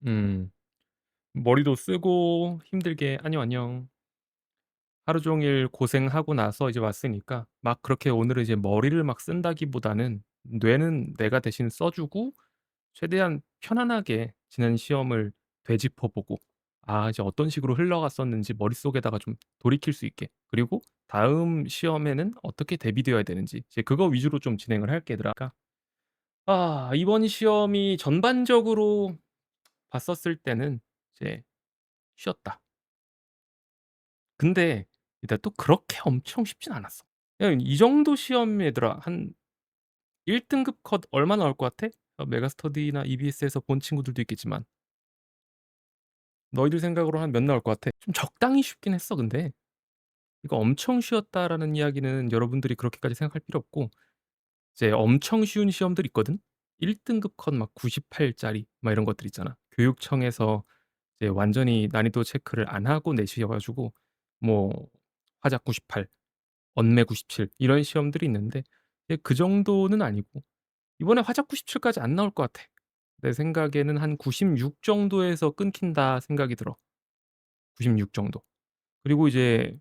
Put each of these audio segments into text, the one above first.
음. 머리도 쓰고 힘들게 "안녕, 안녕." 하루 종일 고생하고 나서 이제 왔으니까 막 그렇게 오늘은 이제 머리를 막 쓴다기보다는 뇌는 내가 대신 써 주고 최대한 편안하게 지난 시험을 되짚어 보고 이제 어떤 식으로 흘러갔었는지 머릿속에다가 좀 돌이킬 수 있게, 그리고 다음 시험에는 어떻게 대비되어야 되는지 이제 그거 위주로 좀 진행을 할게 얘들아. 이번 시험이 전반적으로 봤었을 때는 이제 쉬웠다. 근데 일단 또 그렇게 엄청 쉽진 않았어. 그냥 이 정도 시험 얘들아 한 1 등급 컷 얼마 나올 것 같아? 메가스터디나 EBS에서 본 친구들도 있겠지만 너희들 생각으로 한 몇 나올 것 같아? 좀 적당히 쉽긴 했어 근데. 이거 "엄청 쉬웠다."라는 이야기는 여러분들이 그렇게까지 생각할 필요 없고, 이제 엄청 쉬운 시험들 있거든. 1 등급 컷 막 98 짜리 막 이런 것들 있잖아. 교육청에서 이제 완전히 난이도 체크를 안 하고 내시어 가지고 뭐 화작 98, 언매 97 이런 시험들이 있는데 그 정도는 아니고 이번에 화작 97까지 안 나올 것 같아. 내 생각에는 한 96 정도에서 끊긴다 생각이 들어. 96 정도. 그리고 이제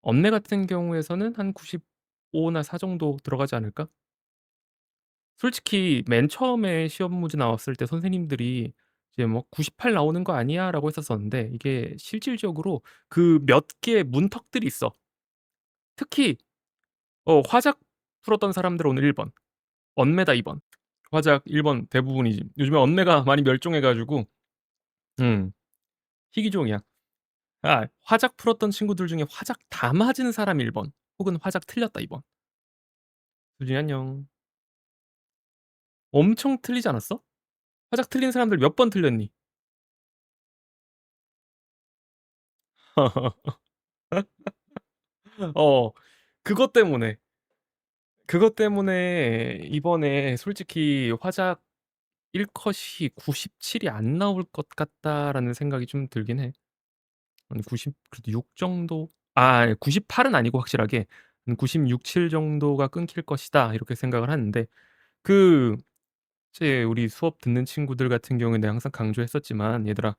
언매 같은 경우에서는 한 95나 4 정도 들어가지 않을까? 솔직히 맨 처음에 시험 문제 나왔을 때 선생님들이 이제 뭐 "98 나오는 거 아니야?"라고 했었었는데 이게 실질적으로 그 몇 개의 문턱들이 있어. 특히 화작 풀었던 사람들 오늘 1 번, 언매다 2 번. 화작 1번 대부분이지. 요즘에 언매가 많이 멸종해 가지고 음 희귀종이야. 화작 풀었던 친구들 중에 화작 다 맞은 사람 1 번, 혹은 화작 틀렸다 2 번. 수진이 안녕. 엄청 틀리지 않았어? 화작 틀린 사람들 몇 번 틀렸니? 어. 그것 때문에, 그것 때문에 이번에 솔직히 화작 1 컷이 97이 안 나올 것 같다라는 생각이 좀 들긴 해. 한 90, 그래도 6 정도, 98은 아니고 확실하게 한 96, 7 정도가 끊길 것이다 이렇게 생각을 하는데, 그 이제 우리 수업 듣는 친구들 같은 경우에 내가 항상 강조했었지만 "얘들아,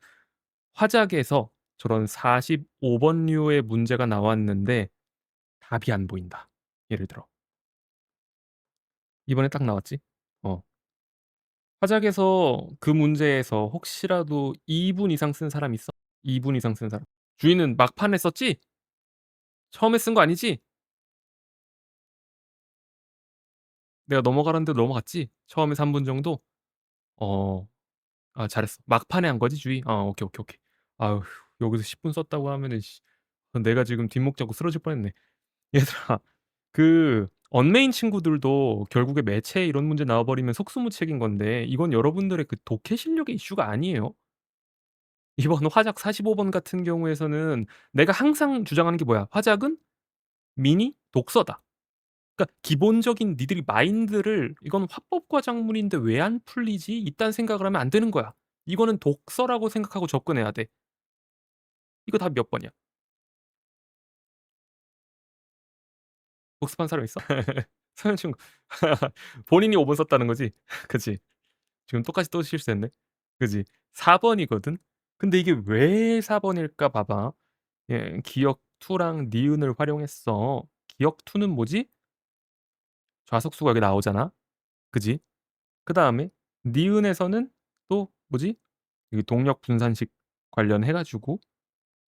화작에서 저런 45 번류의 문제가 나왔는데 답이 안 보인다." 예를 들어 이번에 딱 나왔지. 어. 화작에서 그 문제에서 혹시라도 2분 이상 쓴 사람 있어? 2분 이상 쓴 사람. 주인은 막판에 썼지? 처음에 쓴 거 아니지? 내가 넘어가라는 대로 넘어갔지? 처음에 3분 정도? 어. 잘했어. 막판에 한 거지 주의? 오케이, 오케이, 오케이. 아휴, 여기서 10분 썼다고 하면은 내가 지금 뒷목 잡고 쓰러질 뻔했네. 얘들아, 언메인 친구들도 결국에 매체 이런 문제 나와 버리면 속수무책인 건데 이건 여러분들의 그 독해 실력의 이슈가 아니에요. 이번 화작 45번 같은 경우에서는 내가 항상 주장하는 게 뭐야? "화작은 미니 독서다." 그러니까 기본적인 니들이 마인드를 '이건 화법 과작물인데 왜 안 풀리지?' 이딴 생각을 하면 안 되는 거야. 이거는 독서라고 생각하고 접근해야 돼. 이거 답이 몇 번이야? 복습한 사람 있어? 서현 친구. 본인이 5번 썼다는 거지? 그치. 지금 똑같이 또 실수했네. 그지. 4 번이거든. 근데 이게 왜 4 번일까 봐봐. 기역 2랑 니은을 활용했어. 기역 2는 뭐지? 좌석수가 여기 나오잖아. 그지? 그다음에 니은에서는 또 뭐지? 여기 동력 분산식 관련해 가지고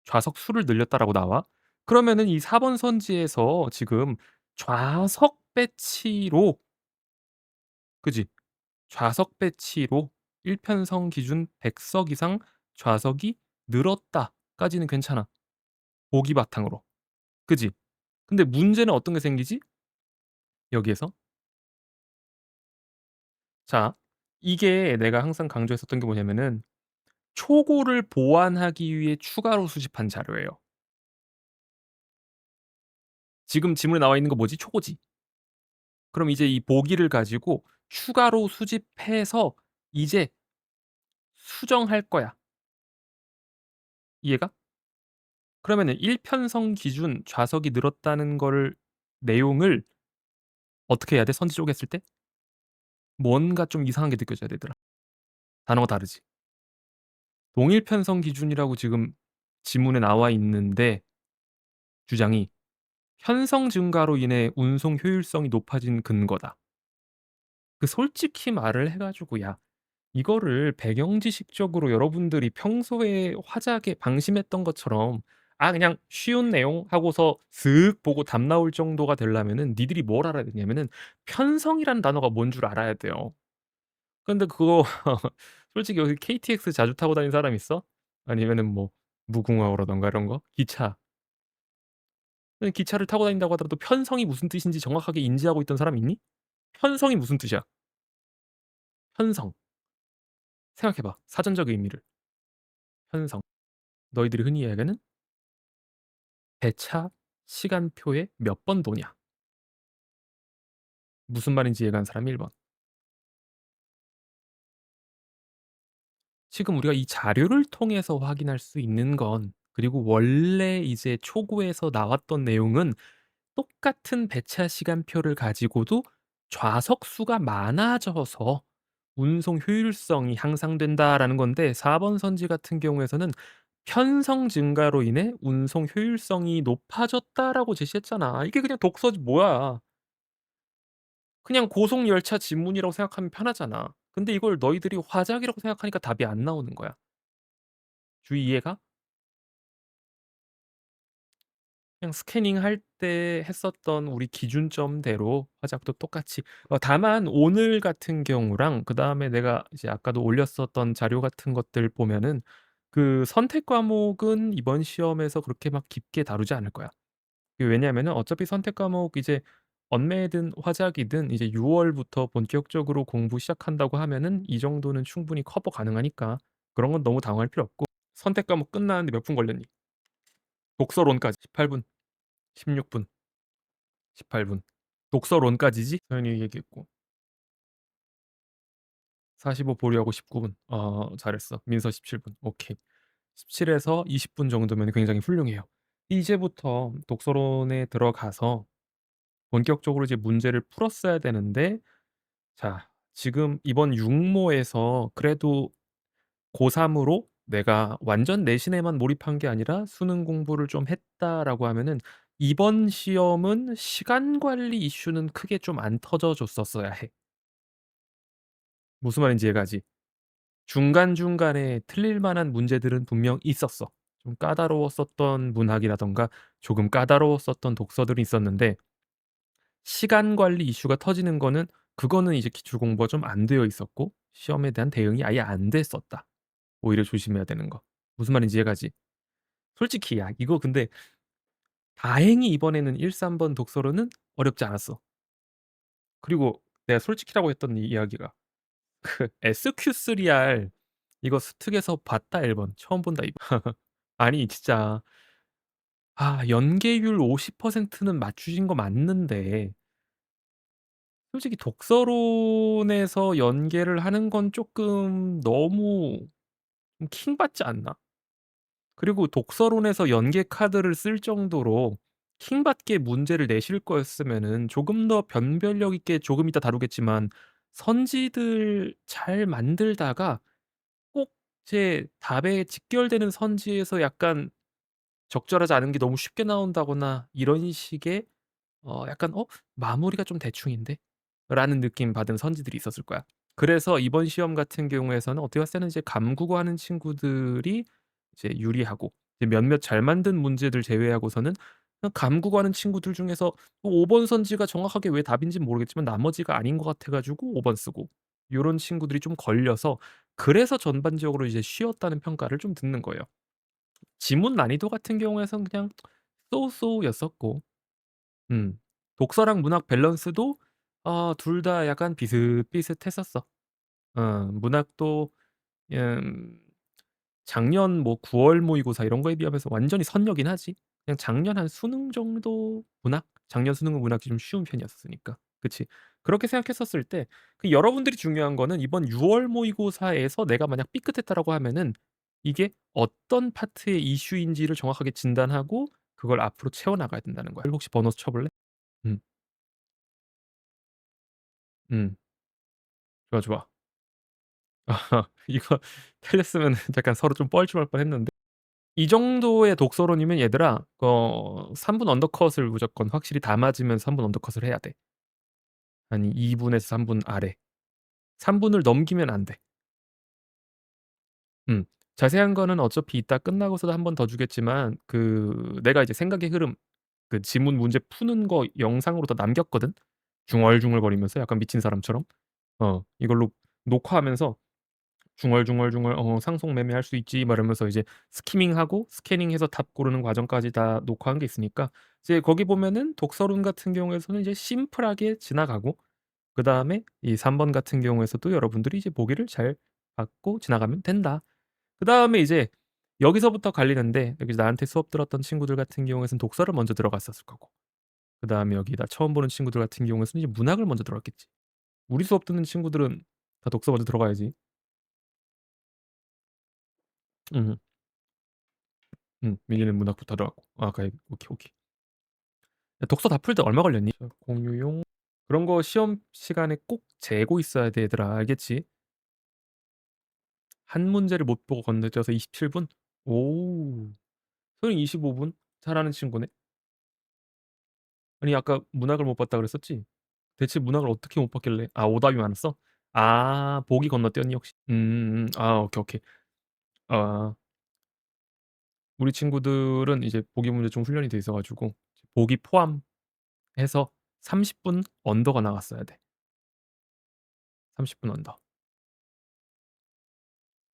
좌석수를 늘렸다라고 나와. 그러면은 이 4번 선지에서 지금 좌석 배치로, 그지? 좌석 배치로 일편성 기준 100석 이상 좌석이 늘었다까지는 괜찮아, 보기 바탕으로. 그지? 근데 문제는 어떤 게 생기지? 여기에서. 자, 이게 내가 항상 강조했었던 게 뭐냐면은 초고를 보완하기 위해 추가로 수집한 자료예요. 지금 지문에 나와 있는 거 뭐지? 초고지. 그럼 이제 이 보기를 가지고 추가로 수집해서 이제 수정할 거야. 이해가? 그러면은 일편성 기준 좌석이 늘었다는 거를, 내용을 어떻게 해야 돼? 선지 쪼갰을 때? 뭔가 좀 이상한 게 느껴져야 되더라. 단어가 다르지. 동일 편성 기준이라고 지금 지문에 나와 있는데 주장이 "편성 증가로 인해 운송 효율성이 높아진 근거다." 솔직히 말을 해 가지고 야 이거를 배경 지식적으로 여러분들이 평소에 화작에 방심했던 것처럼 '아 그냥 쉬운 내용.' 하고서 슥 보고 답 나올 정도가 되려면은 니들이 뭘 알아야 되냐면은 편성이라는 단어가 뭔 줄 알아야 돼요. 근데 그거 솔직히 여기 KTX 자주 타고 다니는 사람 있어? 아니면은 뭐 무궁화호라든가 이런 거? 기차. 근데 기차를 타고 다닌다고 하더라도 편성이 무슨 뜻인지 정확하게 인지하고 있던 사람 있니? 편성이 무슨 뜻이야? 편성. 생각해 봐. 사전적 의미를. 편성. 너희들이 흔히 이야기하는 배차 시간표에 몇 번 도냐. 무슨 말인지 이해가는 사람이 1 번. 지금 우리가 이 자료를 통해서 확인할 수 있는 건 그리고 원래 이제 초고에서 나왔던 내용은 똑같은 배차 시간표를 가지고도 좌석 수가 많아져서 운송 효율성이 향상된다라는 건데 4번 선지 같은 경우에서는 편성 증가로 인해 운송 효율성이 높아졌다라고 제시했잖아. 이게 그냥 독서지 뭐야. 그냥 고속 열차 지문이라고 생각하면 편하잖아. 근데 이걸 너희들이 화작이라고 생각하니까 답이 안 나오는 거야. 주의 이해가? 그냥 스캐닝할 때 했었던 우리 기준점대로 화작도 똑같이 다만 오늘 같은 경우랑 그다음에 내가 이제 아까도 올렸었던 자료 같은 것들 보면은 선택 과목은 이번 시험에서 그렇게 막 깊게 다루지 않을 거야. 왜냐하면은 어차피 선택 과목 이제 언매든 화작이든 이제 6 월부터 본격적으로 공부 시작한다고 하면은 이 정도는 충분히 커버 가능하니까 그런 건 너무 당황할 필요 없고 선택 과목 끝나는데 몇 분 걸렸니? 독서론까지 18 분, 16 분, 18 분. 독서론까지지? 서현이 얘기했고 45 보류하고 19 분. 잘했어. 민서 17 분. 오케이. 17 에서 20분 정도면 굉장히 훌륭해요. 이제부터 독서론에 들어가서 본격적으로 이제 문제를 풀었어야 되는데 자 지금 이번 육모에서 그래도 고3 으로 내가 완전 내신에만 몰입한 게 아니라 수능 공부를 좀 했다라고 하면은 이번 시험은 시간 관리 이슈는 크게 좀 안 터져 줬었어야 해. 무슨 말인지 이해가지? 중간중간에 틀릴 만한 문제들은 분명 있었어. 좀 까다로웠었던 문학이라든가 조금 까다로웠었던 독서들이 있었는데 시간 관리 이슈가 터지는 거는 그거는 이제 기출 공부가 좀 안 되어 있었고 시험에 대한 대응이 아예 안 됐었다. 오히려 조심해야 되는 거. 무슨 말인지 이해가지? 솔직히 야 이거 근데 다행히 이번에는 1-3번 독서로는 어렵지 않았어. 그리고 내가 솔직히라고 했던 이 이야기가 SQ3R 이거 스특에서 봤다 1 번. 처음 본다 2 번. 아니 진짜 연계율 50%는 맞추신 거 맞는데 솔직히 독서론에서 연계를 하는 건 쪼끔 너무 좀 킹받지 않나? 그리고 독서론에서 연계 카드를 쓸 정도로 킹받게 문제를 내실 거였으면은 조금 더 변별력 있게 조금 이따 다루겠지만 선지들 잘 만들다가 꼭 제 답에 직결되는 선지에서 약간 적절하지 않은 게 너무 쉽게 나온다거나 이런 식의 약간 '어 마무리가 좀 대충인데?' 라는 느낌 받은 선지들이 있었을 거야. 그래서 이번 시험 같은 경우에서는 어떻게 봤을 때는 이제 감국어 하는 친구들이 이제 유리하고 이제 몇몇 잘 만든 문제들 제외하고서는 그냥 감국어 하는 친구들 중에서 5번 선지가 정확하게 왜 답인지는 모르겠지만 나머지가 아닌 것 같아 가지고 5번 쓰고 요런 친구들이 좀 걸려서 그래서 전반적으로 이제 쉬웠다는 평가를 좀 듣는 거예요. 지문 난이도 같은 경우에선 그냥 so so 였었고 음. 독서랑 문학 밸런스도 둘 다 약간 비슷비슷했었어. 문학도 음 작년 뭐 9월 모의고사 이런 거에 비하면서 완전히 선녀긴 하지. 그냥 작년 한 수능 정도 문학? 작년 수능은 문학이 좀 쉬운 편이었으니까. 그치. 그렇게 생각했었을 때 여러분들이 중요한 거는 이번 6월 모의고사에서 내가 만약 삐끗했다라고 하면은 이게 어떤 파트의 이슈인지를 정확하게 진단하고 그걸 앞으로 채워 나가야 된다는 거야. 혹시 번호 쳐 볼래? 음. 음. 좋아, 좋아. 이거 틀렸으면은 약간 서로 좀 뻘쭘할 뻔했는데 이 정도의 독서론이면 얘들아 3분 언더컷을 무조건 확실히 다 맞으면서 3분 언더컷을 해야 돼. 한 2 분에서 3분 아래. 3 분을 넘기면 안 돼. 음. 자세한 거는 어차피 이따 끝나고서도 한 번 더 주겠지만 내가 이제 생각의 흐름 지문 문제 푸는 거 영상으로 다 남겼거든. 중얼중얼거리면서 약간 미친 사람처럼. 이걸로 녹화하면서 중얼중얼중얼 "상속 매매할 수 있지." 막 이러면서 이제 스키밍하고 스캐닝해서 답 고르는 과정까지 다 녹화한 게 있으니까 이제 거기 보면은 독서론 같은 경우에서는 이제 심플하게 지나가고 그다음에 이 3번 같은 경우에서도 여러분들이 이제 보기를 잘 받고 지나가면 된다. 그다음에 이제 여기서부터 갈리는데 여기 나한테 수업 들었던 친구들 같은 경우에는 독서를 먼저 들어갔었을 거고 그다음에 여기다 처음 보는 친구들 같은 경우에는 이제 문학을 먼저 들어갔겠지. 우리 수업 듣는 친구들은 다 독서 먼저 들어가야지. 음. 민이는 문학부터 들어갔고. 아 그래. 오케이, 오케이. 야 독서 다 풀 때 얼마 걸렸니? 자 공유용 그런 거 시험 시간에 꼭 재고 있어야 돼 얘들아. 알겠지? 한 문제를 못 보고 건너뛰어서 27 분? 오. 소영이 25 분? 잘하는 친구네. 아니 아까 문학을 못 봤다 그랬었지? 대체 문학을 어떻게 못 봤길래 오답이 많았어? 보기 건너뛰었니 혹시? 오케이, 오케이. 아 우리 친구들은 이제 보기 문제 좀 훈련이 돼 있어 가지고 보기 포함해서 30분 언더가 나갔어야 돼. 30분 언더.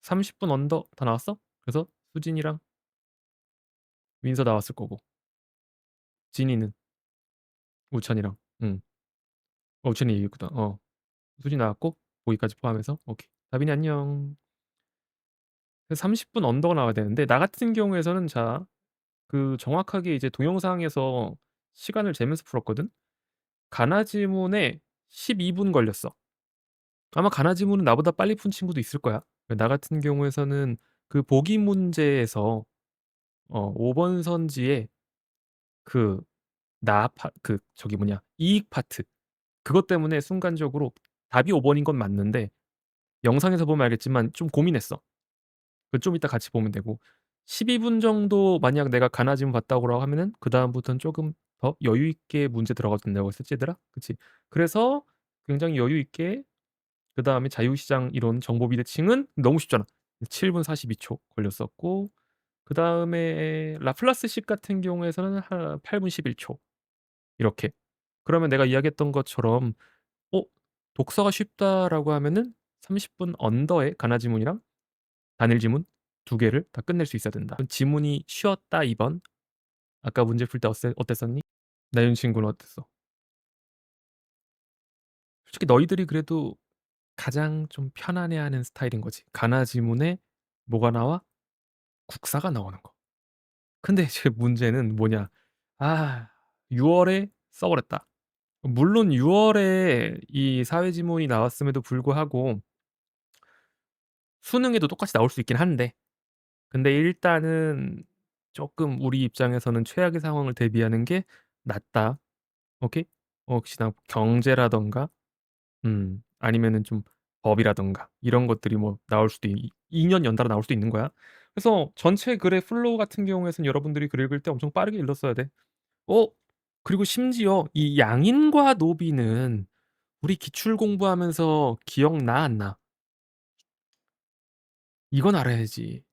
30분 언더 다 나왔어? 그래서 수진이랑 윈서 나왔을 거고 진이는 우찬이랑 우찬이 얘기했구나. 수진이 나왔고 보기까지 포함해서 오케이. 다빈이 안녕. 그래서 30분 언더가 나와야 되는데 나 같은 경우에서는 정확하게 이제 동영상에서 시간을 재면서 풀었거든. 가나 지문에 12분 걸렸어. 아마 가나 지문은 나보다 빨리 푼 친구도 있을 거야. 나 같은 경우에서는 보기 문제에서 5번 선지에 그 나 파 저기 뭐냐 이익 파트 그것 때문에 순간적으로 답이 5 번인 건 맞는데 영상에서 보면 알겠지만 좀 고민했어. 좀 이따 같이 보면 되고 12분 정도 만약 내가 가나 지문 봤다고 하면은 그다음부터는 쪼금 더 여유 있게 문제 들어가도 된다고 했었지 얘들아? 그치? 그래서 굉장히 여유 있게 그다음에 자유시장 이론 정보 비대칭은 너무 쉽잖아. 7분 42초 걸렸었고 그다음에 라플라스식 같은 경우에서는 한 8분 11초 이렇게. 그러면 내가 이야기했던 것처럼 '어 독서가 쉽다.'라고 하면은 30분 언더의 가나 지문이랑 단일 지문 두 개를 다 끝낼 수 있어야 된다. 지문이 쉬웠다 2 번. 아까 문제 풀 때 어땠었니? 나윤 친구는 어땠어? 솔직히 너희들이 그래도 가장 좀 편안해하는 스타일인 거지. 가나 지문에 뭐가 나와? 국사가 나오는 거. 근데 이제 문제는 뭐냐. 6 월에 써 버렸다. 물론 6 월에 이 사회 지문이 나왔음에도 불구하고 수능에도 똑같이 나올 수 있긴 한데 근데 일단은 쪼끔 우리 입장에서는 최악의 상황을 대비하는 게 낫다. 오케이? 혹시나 경제라든가 아니면은 좀 법이라든가 이런 것들이 뭐 나올 수도 2년 연달아 나올 수도 있는 거야. 그래서 전체 글의 플로우 같은 경우에선 여러분들이 글 읽을 때 엄청 빠르게 읽었어야 돼. 어 그리고 심지어 이 양인과 노비는 우리 기출 공부하면서 기억나 안 나? 이건 알아야지.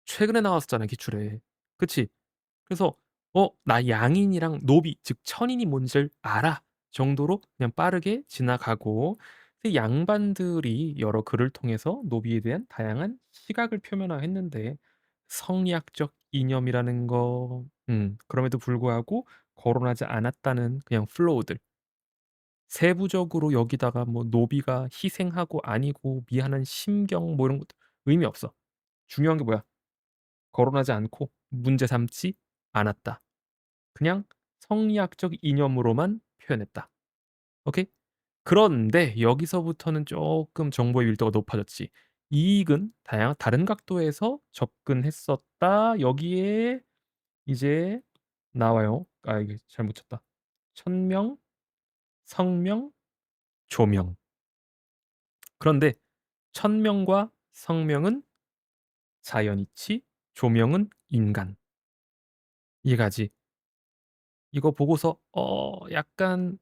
최근에 나왔었잖아 기출에. 그치? 그래서 '나 양인이랑 노비 즉 천인이 뭔지를 알아.' 정도로 그냥 빠르게 지나가고 그 양반들이 여러 글을 통해서 노비에 대한 다양한 시각을 표면화했는데 성리학적 이념이라는 거 그럼에도 불구하고 거론하지 않았다는 그냥 플로우들. 세부적으로 여기다가 뭐 노비가 희생하고 아니고 미안한 심경 뭐 이런 것들 의미 없어. 중요한 게 뭐야? 거론하지 않고 문제 삼지 않았다. 그냥 성리학적 이념으로만 표현했다. 오케이? 그런데 여기서부터는 쪼끔 정보의 밀도가 높아졌지. 이익은 다른 각도에서 접근했었다. 여기에 이제 나와요. 이게 잘못 쳤다. 천명, 성명, 조명. 그런데 천명과 성명은 자연이치, 조명은 인간. 이해가지? 이거 보고서 약간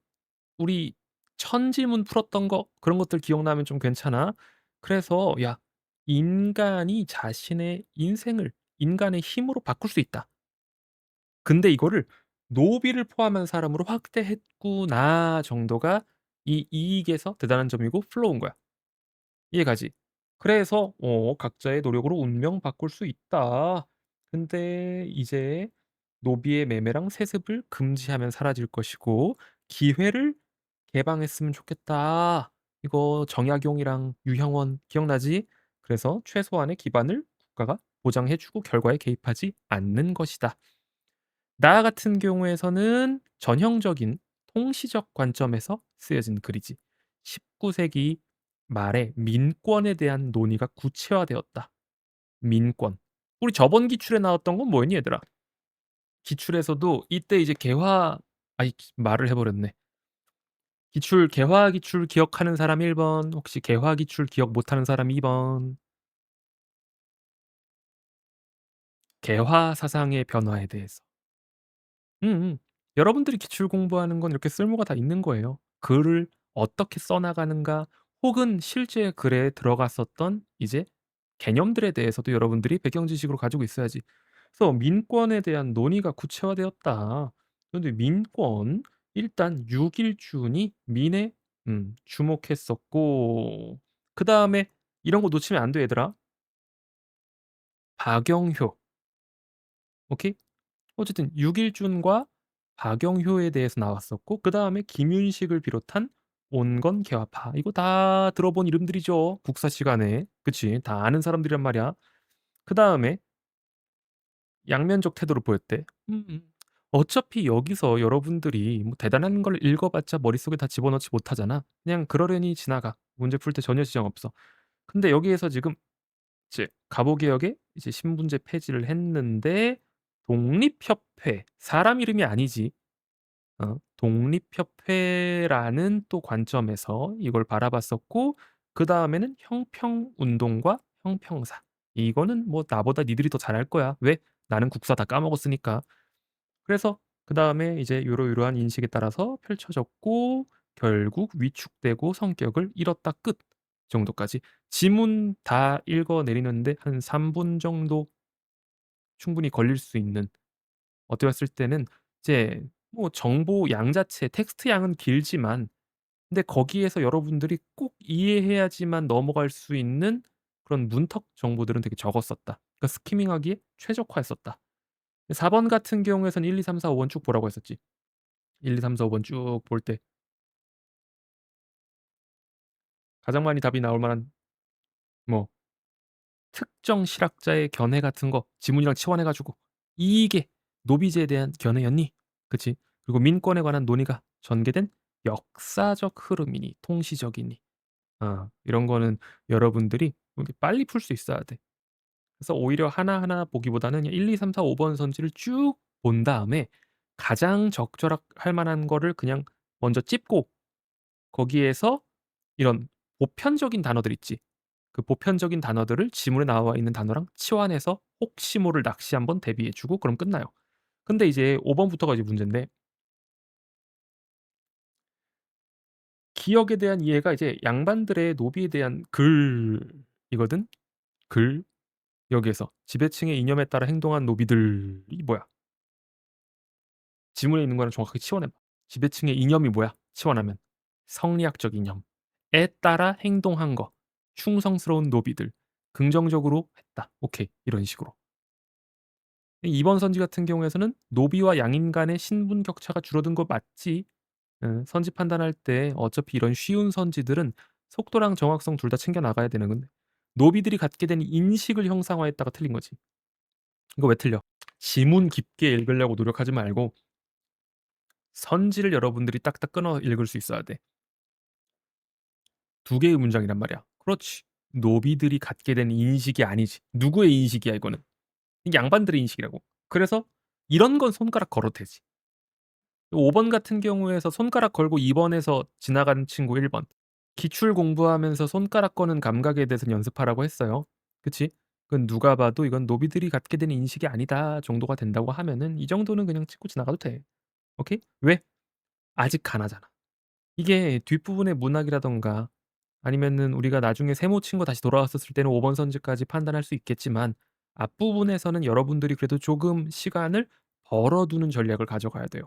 우리 천지문 풀었던 거 그런 것들 기억나면 좀 괜찮아. 그래서 야 인간이 자신의 인생을 인간의 힘으로 바꿀 수 있다. 근데 이거를 노비를 포함한 사람으로 확대했구나 정도가 이 이익에서 대단한 점이고 플로우인 거야. 이해가지? 그래서 각자의 노력으로 운명 바꿀 수 있다. 근데 이제 노비의 매매랑 세습을 금지하면 사라질 것이고 기회를 개방했으면 좋겠다. 이거 정약용이랑 유형원 기억나지? 그래서 최소한의 기반을 국가가 보장해 주고 결과에 개입하지 않는 것이다. 나 같은 경우에서는 전형적인 통시적 관점에서 쓰여진 글이지. 19세기 말에 민권에 대한 논의가 구체화되었다. 민권. 우리 저번 기출에 나왔던 건 뭐였니 얘들아? 기출에서도 이때 이제 개화 아이 말을 해 버렸네. 기출 개화 기출 기억하는 사람 1 번, 혹시 개화 기출 기억 못하는 사람 2 번. 개화 사상의 변화에 대해서. 음음. 여러분들이 기출 공부하는 건 이렇게 쓸모가 다 있는 거예요. 글을 어떻게 써 나가는가 혹은 실제 글에 들어갔었던 이제 개념들에 대해서도 여러분들이 배경 지식으로 가지고 있어야지. 그래서 민권에 대한 논의가 구체화되었다. 그런데 민권 일단 육일준이 민에 주목했었고 그다음에 이런 거 놓치면 안 돼 얘들아. 박영효. 오케이? 어쨌든 육일준과 박영효에 대해서 나왔었고 그다음에 김윤식을 비롯한 온건 개화파. 이거 다 들어본 이름들이죠. 국사 시간에. 그치? 다 아는 사람들이란 말이야. 그다음에 양면적 태도를 보였대. 어차피 여기서 여러분들이 뭐 대단한 걸 읽어 봤자 머릿속에 다 집어넣지 못하잖아. 그냥 그러려니 지나가. 문제 풀 때 전혀 지장 없어. 근데 여기에서 지금 이제 갑오개혁에 이제 신분제 폐지를 했는데 독립협회 사람 이름이 아니지. 독립협회라는 또 관점에서 이걸 바라봤었고 그다음에는 형평운동과 형평사. 이거는 뭐 나보다 니들이 더 잘할 거야. 왜? 나는 국사 다 까먹었으니까. 그래서 그다음에 이제 요러요러한 인식에 따라서 펼쳐졌고 결국 위축되고 성격을 잃었다 끝 정도까지. 지문 다 읽어 내리는데 한 3분 정도 충분히 걸릴 수 있는 어떻게 봤을 때는 이제 뭐 정보 양 자체 텍스트 양은 길지만 근데 거기에서 여러분들이 꼭 이해해야지만 넘어갈 수 있는 그런 문턱 정보들은 되게 적었었다. 그러니까 스키밍하기에 최적화했었다. 4번 같은 경우에선 1, 2, 3, 4, 5번 쭉 보라고 했었지. 1, 2, 3, 4, 5번 쭉 볼 때 가장 많이 답이 나올 만한 뭐 특정 실학자의 견해 같은 거 지문이랑 치환해 가지고 "이게 노비제에 대한 견해였니?" 그치? 그리고 민권에 관한 논의가 전개된 역사적 흐름이니 통시적이니 이런 거는 여러분들이 이렇게 빨리 풀 수 있어야 돼. 그래서 오히려 하나하나 보기보다는 1, 2, 3, 4, 5번 선지를 쭉 본 다음에 가장 적절할 만한 거를 그냥 먼저 찝고 거기에서 이런 보편적인 단어들 있지. 그 보편적인 단어들을 지문에 나와 있는 단어랑 치환해서 혹시 모를 낚시 한번 대비해 주고 그럼 끝나요. 근데 이제 5 번부터가 이제 문제인데 기억에 대한 이해가 이제 양반들의 노비에 대한 글이거든. 글. 여기에서 지배층의 이념에 따라 행동한 노비들이 뭐야? 지문에 있는 거랑 정확하게 치환해 봐. 지배층의 이념이 뭐야? 치환하면 성리학적 이념에 따라 행동한 거. 충성스러운 노비들. 긍정적으로 했다. 오케이. 이런 식으로. 이번 선지 같은 경우에서는 노비와 양인 간의 신분 격차가 줄어든 거 맞지. 선지 판단할 때 어차피 이런 쉬운 선지들은 속도랑 정확성 둘 다 챙겨 나가야 되는 건데 노비들이 갖게 된 인식을 형상화했다가 틀린 거지. 이거 왜 틀려? 지문 깊게 읽으려고 노력하지 말고 선지를 여러분들이 딱딱 끊어 읽을 수 있어야 돼. 두 개의 문장이란 말이야. 그렇지. 노비들이 갖게 된 인식이 아니지. 누구의 인식이야 이거는. 이게 양반들의 인식이라고. 그래서 이런 건 손가락 걸어도 되지. 5번 같은 경우에서 손가락 걸고 2번에서 지나간 친구 1번. 기출 공부하면서 손가락 꺼는 감각에 대해서는 연습하라고 했어요. 그치? 그건 누가 봐도 '이건 노비들이 갖게 되는 인식이 아니다.' 정도가 된다고 하면은 이 정도는 그냥 짚고 지나가도 돼. 오케이? 왜? 아직 가나잖아. 이게 뒷부분의 문학이라든가 아니면은 우리가 나중에 세모 친 거 다시 돌아왔었을 때는 5번 선지까지 판단할 수 있겠지만 앞부분에서는 여러분들이 그래도 조금 시간을 벌어 두는 전략을 가져가야 돼요.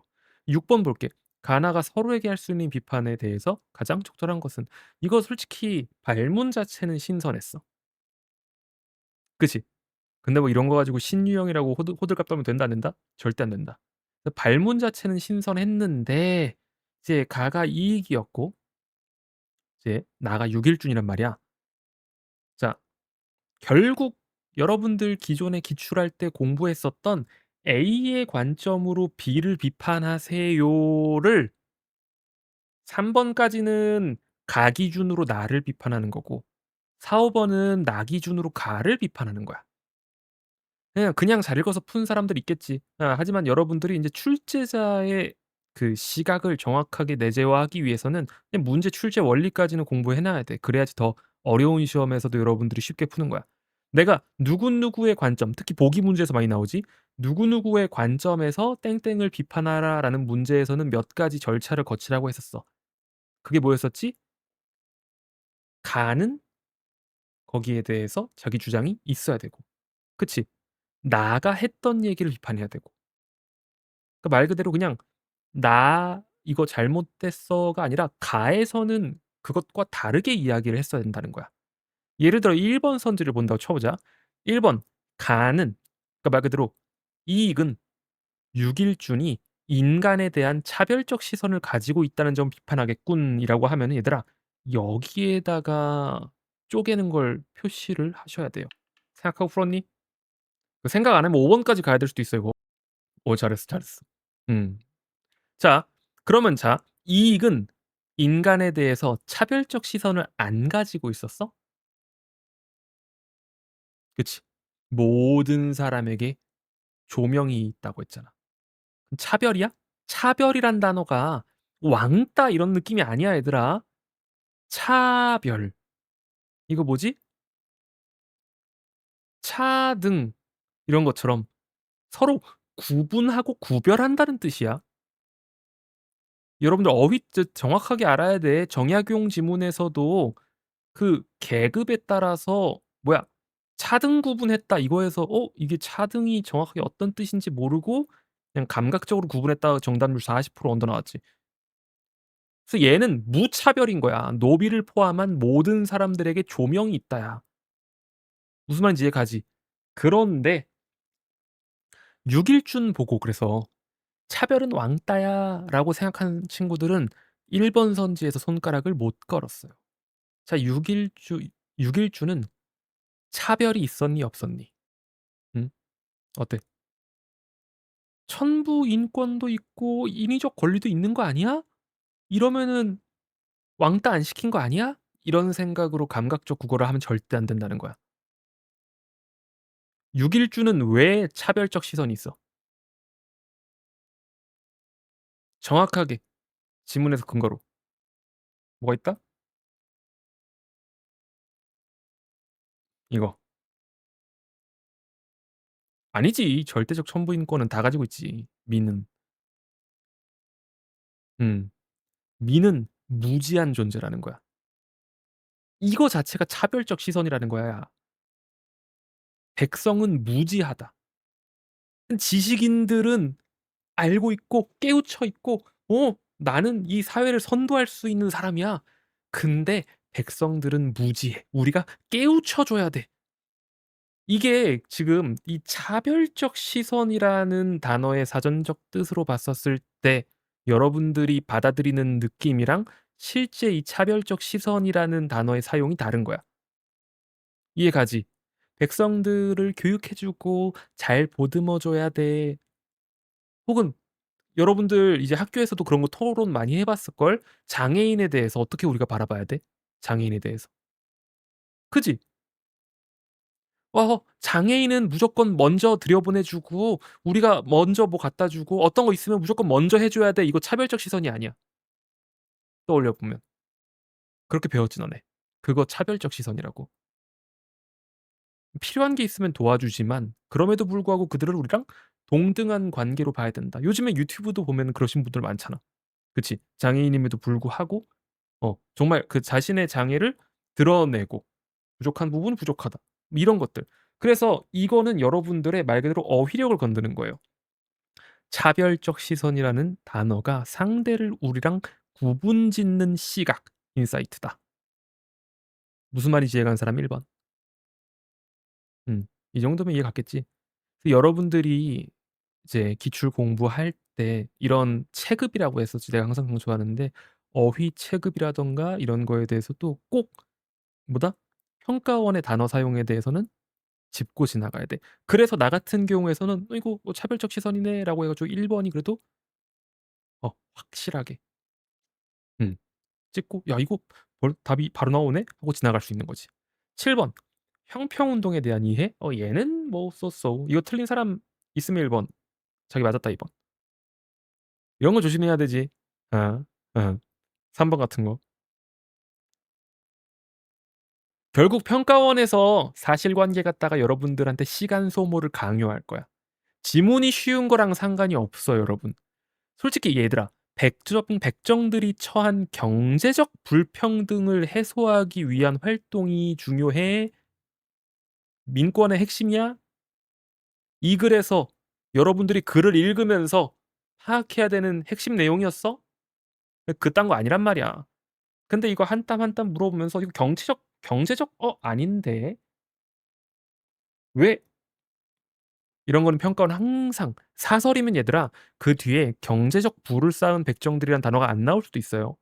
6번 볼게. 가나가 서로에게 할 수 있는 비판에 대해서 가장 적절한 것은 이거 솔직히 발문 자체는 신선했어. 그치? 근데 뭐 이런 거 가지고 신유형이라고 호들갑 떨면 된다 안 된다? 절대 안 된다. 그 발문 자체는 신선했는데 이제 가가 이익이었고 이제 나가 6 일준이란 말이야. 자, 결국 여러분들 기존에 기출할 때 공부했었던 A의 관점으로 B를 비판하세요를 3 번까지는 가 기준으로 나를 비판하는 거고 4-5 번은 나 기준으로 가를 비판하는 거야. 그냥 잘 읽어서 푼 사람들 있겠지. 하지만 여러분들이 인제 출제자의 그 시각을 정확하게 내재화하기 위해서는 그냥 문제 출제 원리까지는 공부해 놔야 돼. 그래야지 더 어려운 시험에서도 여러분들이 쉽게 푸는 거야. 내가 누구누구의 관점, 특히 보기 문제에서 많이 나오지. "누구누구의 관점에서 땡땡을 비판하라."라는 문제에서는 몇 가지 절차를 거치라고 했었어. 그게 뭐였었지? 가는 거기에 대해서 자기 주장이 있어야 되고. 그치? 나가 했던 얘기를 비판해야 되고. 그 말 그대로 그냥 "나 이거 잘못됐어."가 아니라 가에서는 그것과 다르게 이야기를 했어야 된다는 거야. 예를 들어 1번 선지를 본다고 쳐 보자. 1 번 가는 그러니까 말 그대로 "이익은 유길준이 인간에 대한 차별적 시선을 가지고 있다는 점 비판하겠군."이라고 하면은 얘들아 여기에다가 쪼개는 걸 표시를 하셔야 돼요. 생각하고 풀었니? 그 생각 안 하면 5 번까지 가야 될 수도 있어 이거. 잘했어, 잘했어. 음. 자, 그러면 자, 이익은 인간에 대해서 차별적 시선을 안 가지고 있었어? 그치. 모든 사람에게 조명이 있다고 했잖아. 그럼 차별이야? 차별이란 단어가 왕따 이런 느낌이 아니야 얘들아. 차별. 이거 뭐지? 차등 이런 것처럼 서로 구분하고 구별한다는 뜻이야. 여러분들 어휘 정확하게 알아야 돼. 정약용 지문에서도 그 계급에 따라서 뭐야 차등 구분했다 이거에서 이게 차등이 정확하게 어떤 뜻인지 모르고 그냥 감각적으로 구분했다가 정답률 40% 언더 나왔지. 그래서 얘는 무차별인 거야. 노비를 포함한 모든 사람들에게 조명이 있다야. 무슨 말인지 이해 가지? 그런데 6일준 보고 그래서 '차별은 왕따야.'라고 생각하는 친구들은 1번 선지에서 손가락을 못 걸었어요. 자 6일주는 차별이 있었니 없었니? 응? 어때? 천부 인권도 있고 인위적 권리도 있는 거 아니야? 이러면은 '왕따 안 시킨 거 아니야?' 이런 생각으로 감각적 국어를 하면 절대 안 된다는 거야. 6일주는 왜 차별적 시선이 있어? 정확하게 지문에서 근거로. 뭐가 있다? 이거. 아니지. 절대적 천부 인권은 다 가지고 있지. 미는. 음. 미는 무지한 존재라는 거야. 이거 자체가 차별적 시선이라는 거야. 백성은 무지하다. 지식인들은 알고 있고 깨우쳐 있고 나는 이 사회를 선도할 수 있는 사람이야. 근데 백성들은 무지해. 우리가 깨우쳐 줘야 돼. 이게 지금 이 차별적 시선이라는 단어의 사전적 뜻으로 봤었을 때 여러분들이 받아들이는 느낌이랑 실제 이 차별적 시선이라는 단어의 사용이 다른 거야. 이해 가지? 백성들을 교육해 주고 잘 보듬어 줘야 돼. 혹은 여러분들 이제 학교에서도 그런 거 토론 많이 해 봤을걸? 장애인에 대해서 어떻게 우리가 바라봐야 돼? 장애인에 대해서. 그지? 장애인은 무조건 먼저 들여보내 주고 우리가 먼저 뭐 갖다 주고 어떤 거 있으면 무조건 먼저 해 줘야 돼. 이거 차별적 시선이 아니야, 떠올려 보면. 그렇게 배웠지 너네. 그거 차별적 시선이라고. 필요한 게 있으면 도와주지만 그럼에도 불구하고 그들을 우리랑 동등한 관계로 봐야 된다. 요즘에 유튜브도 보면은 그러신 분들 많잖아. 그치? 장애인임에도 불구하고 정말 그 자신의 장애를 드러내고 '부족한 부분은 부족하다.' 뭐 이런 것들. 그래서 이거는 여러분들의 말 그대로 어휘력을 건드는 거예요. 차별적 시선이라는 단어가 상대를 우리랑 구분짓는 시각, 인사이트다. 무슨 말인지 이해가는 사람 1 번. 음. 이 정도면 이해 갔겠지? 여러분들이 이제 기출 공부할 때 이런 체급이라고 해서 내가 항상 강조하는데 어휘 체급이라든가 이런 거에 대해서도 꼭 뭐다? 평가원의 단어 사용에 대해서는 짚고 지나가야 돼. 그래서 나 같은 경우에서는 '어 이거 뭐 차별적 시선이네.'라고 해 가지고 1 번이 그래도 확실하게 찍고 '야 이거 답이 바로 나오네.' 하고 지나갈 수 있는 거지. 7 번 형평 운동에 대한 이해? 얘는 뭐 so so. 이거 틀린 사람 있으면 1 번, 자기 맞았다 2 번. 이런 거 조심해야 되지. 어. 어. 3번 같은 거. 결국 평가원에서 사실관계 갖다가 여러분들한테 시간 소모를 강요할 거야. 지문이 쉬운 거랑 상관이 없어 여러분. 솔직히 얘들아 백정들이 처한 경제적 불평등을 해소하기 위한 활동이 중요해? 민권의 핵심이야? 이 글에서 여러분들이 글을 읽으면서 파악해야 되는 핵심 내용이었어? 그딴 거 아니란 말이야. 근데 이거 한 땀 한 땀 물어보면서 "이거 경제적? 아닌데." 왜 이런 거는 평가원 항상 사설이면 얘들아 그 뒤에 경제적 부를 쌓은 백정들이란 단어가 안 나올 수도 있어요.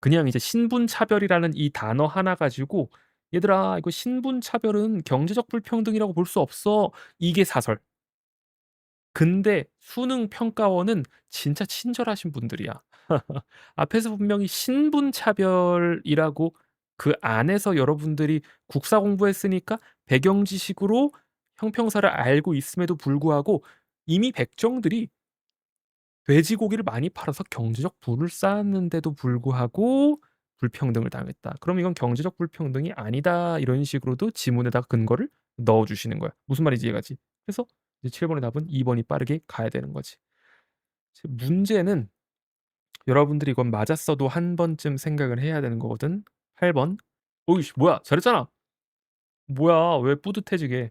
그냥 이제 신분차별이라는 이 단어 하나 가지고 "얘들아 이거 신분차별은 경제적 불평등이라고 볼 수 없어." 이게 사설. 근데 수능 평가원은 진짜 친절하신 분들이야. 앞에서 분명히 신분차별이라고 그 안에서 여러분들이 국사 공부했으니까 배경 지식으로 형평사를 알고 있음에도 불구하고 이미 백정들이 돼지고기를 많이 팔아서 경제적 부를 쌓았는데도 불구하고 불평등을 당했다. 그럼 이건 경제적 불평등이 아니다. 이런 식으로도 지문에다가 근거를 넣어 주시는 거야. 무슨 말인지 이해가지? 그래서 이제 7 번의 답은 2 번이 빠르게 가야 되는 거지. 문제는 여러분들이 이건 맞았어도 한 번쯤 생각을 해야 되는 거거든. 8 번. 어이씨 뭐야 잘했잖아. 뭐야 왜 뿌듯해지게.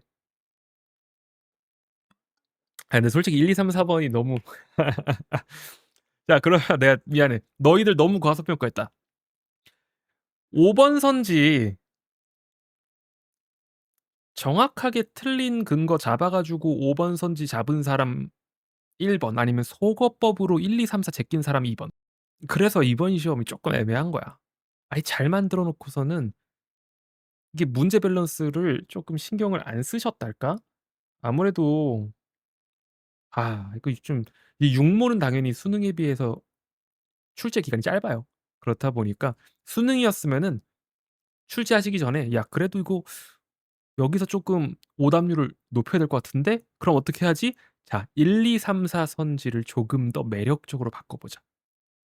근데 솔직히 1, 2, 3, 4 번이 너무 자 그러면 내가 미안해. 너희들 너무 과소평가했다. 5번 선지 정확하게 틀린 근거 잡아 가지고 5번 선지 잡은 사람 1 번 아니면 속어법으로 1, 2, 3, 4 제낀 사람 2 번. 그래서 이번 시험이 쪼끔 애매한 거야. 아니 잘 만들어 놓고서는 이게 문제 밸런스를 쪼끔 신경을 안 쓰셨달까? 아무래도 이거 좀 이 육모는 당연히 수능에 비해서 출제 기간이 짧아요. 그렇다 보니까 수능이었으면은 출제하시기 전에 '야 그래도 이거 여기서 쪼끔 오답률을 높여야 될 것 같은데? 그럼 어떻게 하지? 자 1, 2, 3, 4 선지를 조금 더 매력적으로 바꿔 보자.'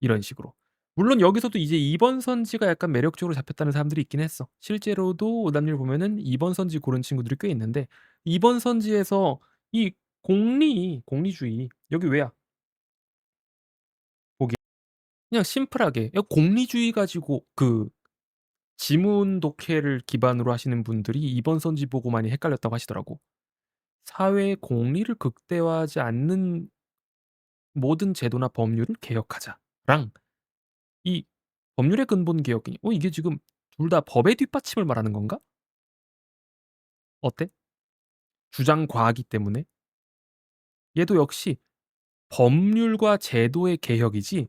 이런 식으로. 물론 여기서도 이제 2번 선지가 약간 매력적으로 잡혔다는 사람들이 있긴 했어. 실제로도 오답률 보면은 2번 선지 고른 친구들이 꽤 있는데 2번 선지에서 이 공리주의 여기 왜야? 보기 그냥 심플하게 공리주의 가지고 그 지문 독해를 기반으로 하시는 분들이 2번 선지 보고 많이 헷갈렸다고 하시더라고. "사회의 공리를 극대화하지 않는 모든 제도나 법률을 개혁하자."랑 이 법률의 근본 개혁이 이게 지금 둘 다 법의 뒷받침을 말하는 건가? 어때? 주장 과하기 때문에? 얘도 역시 법률과 제도의 개혁이지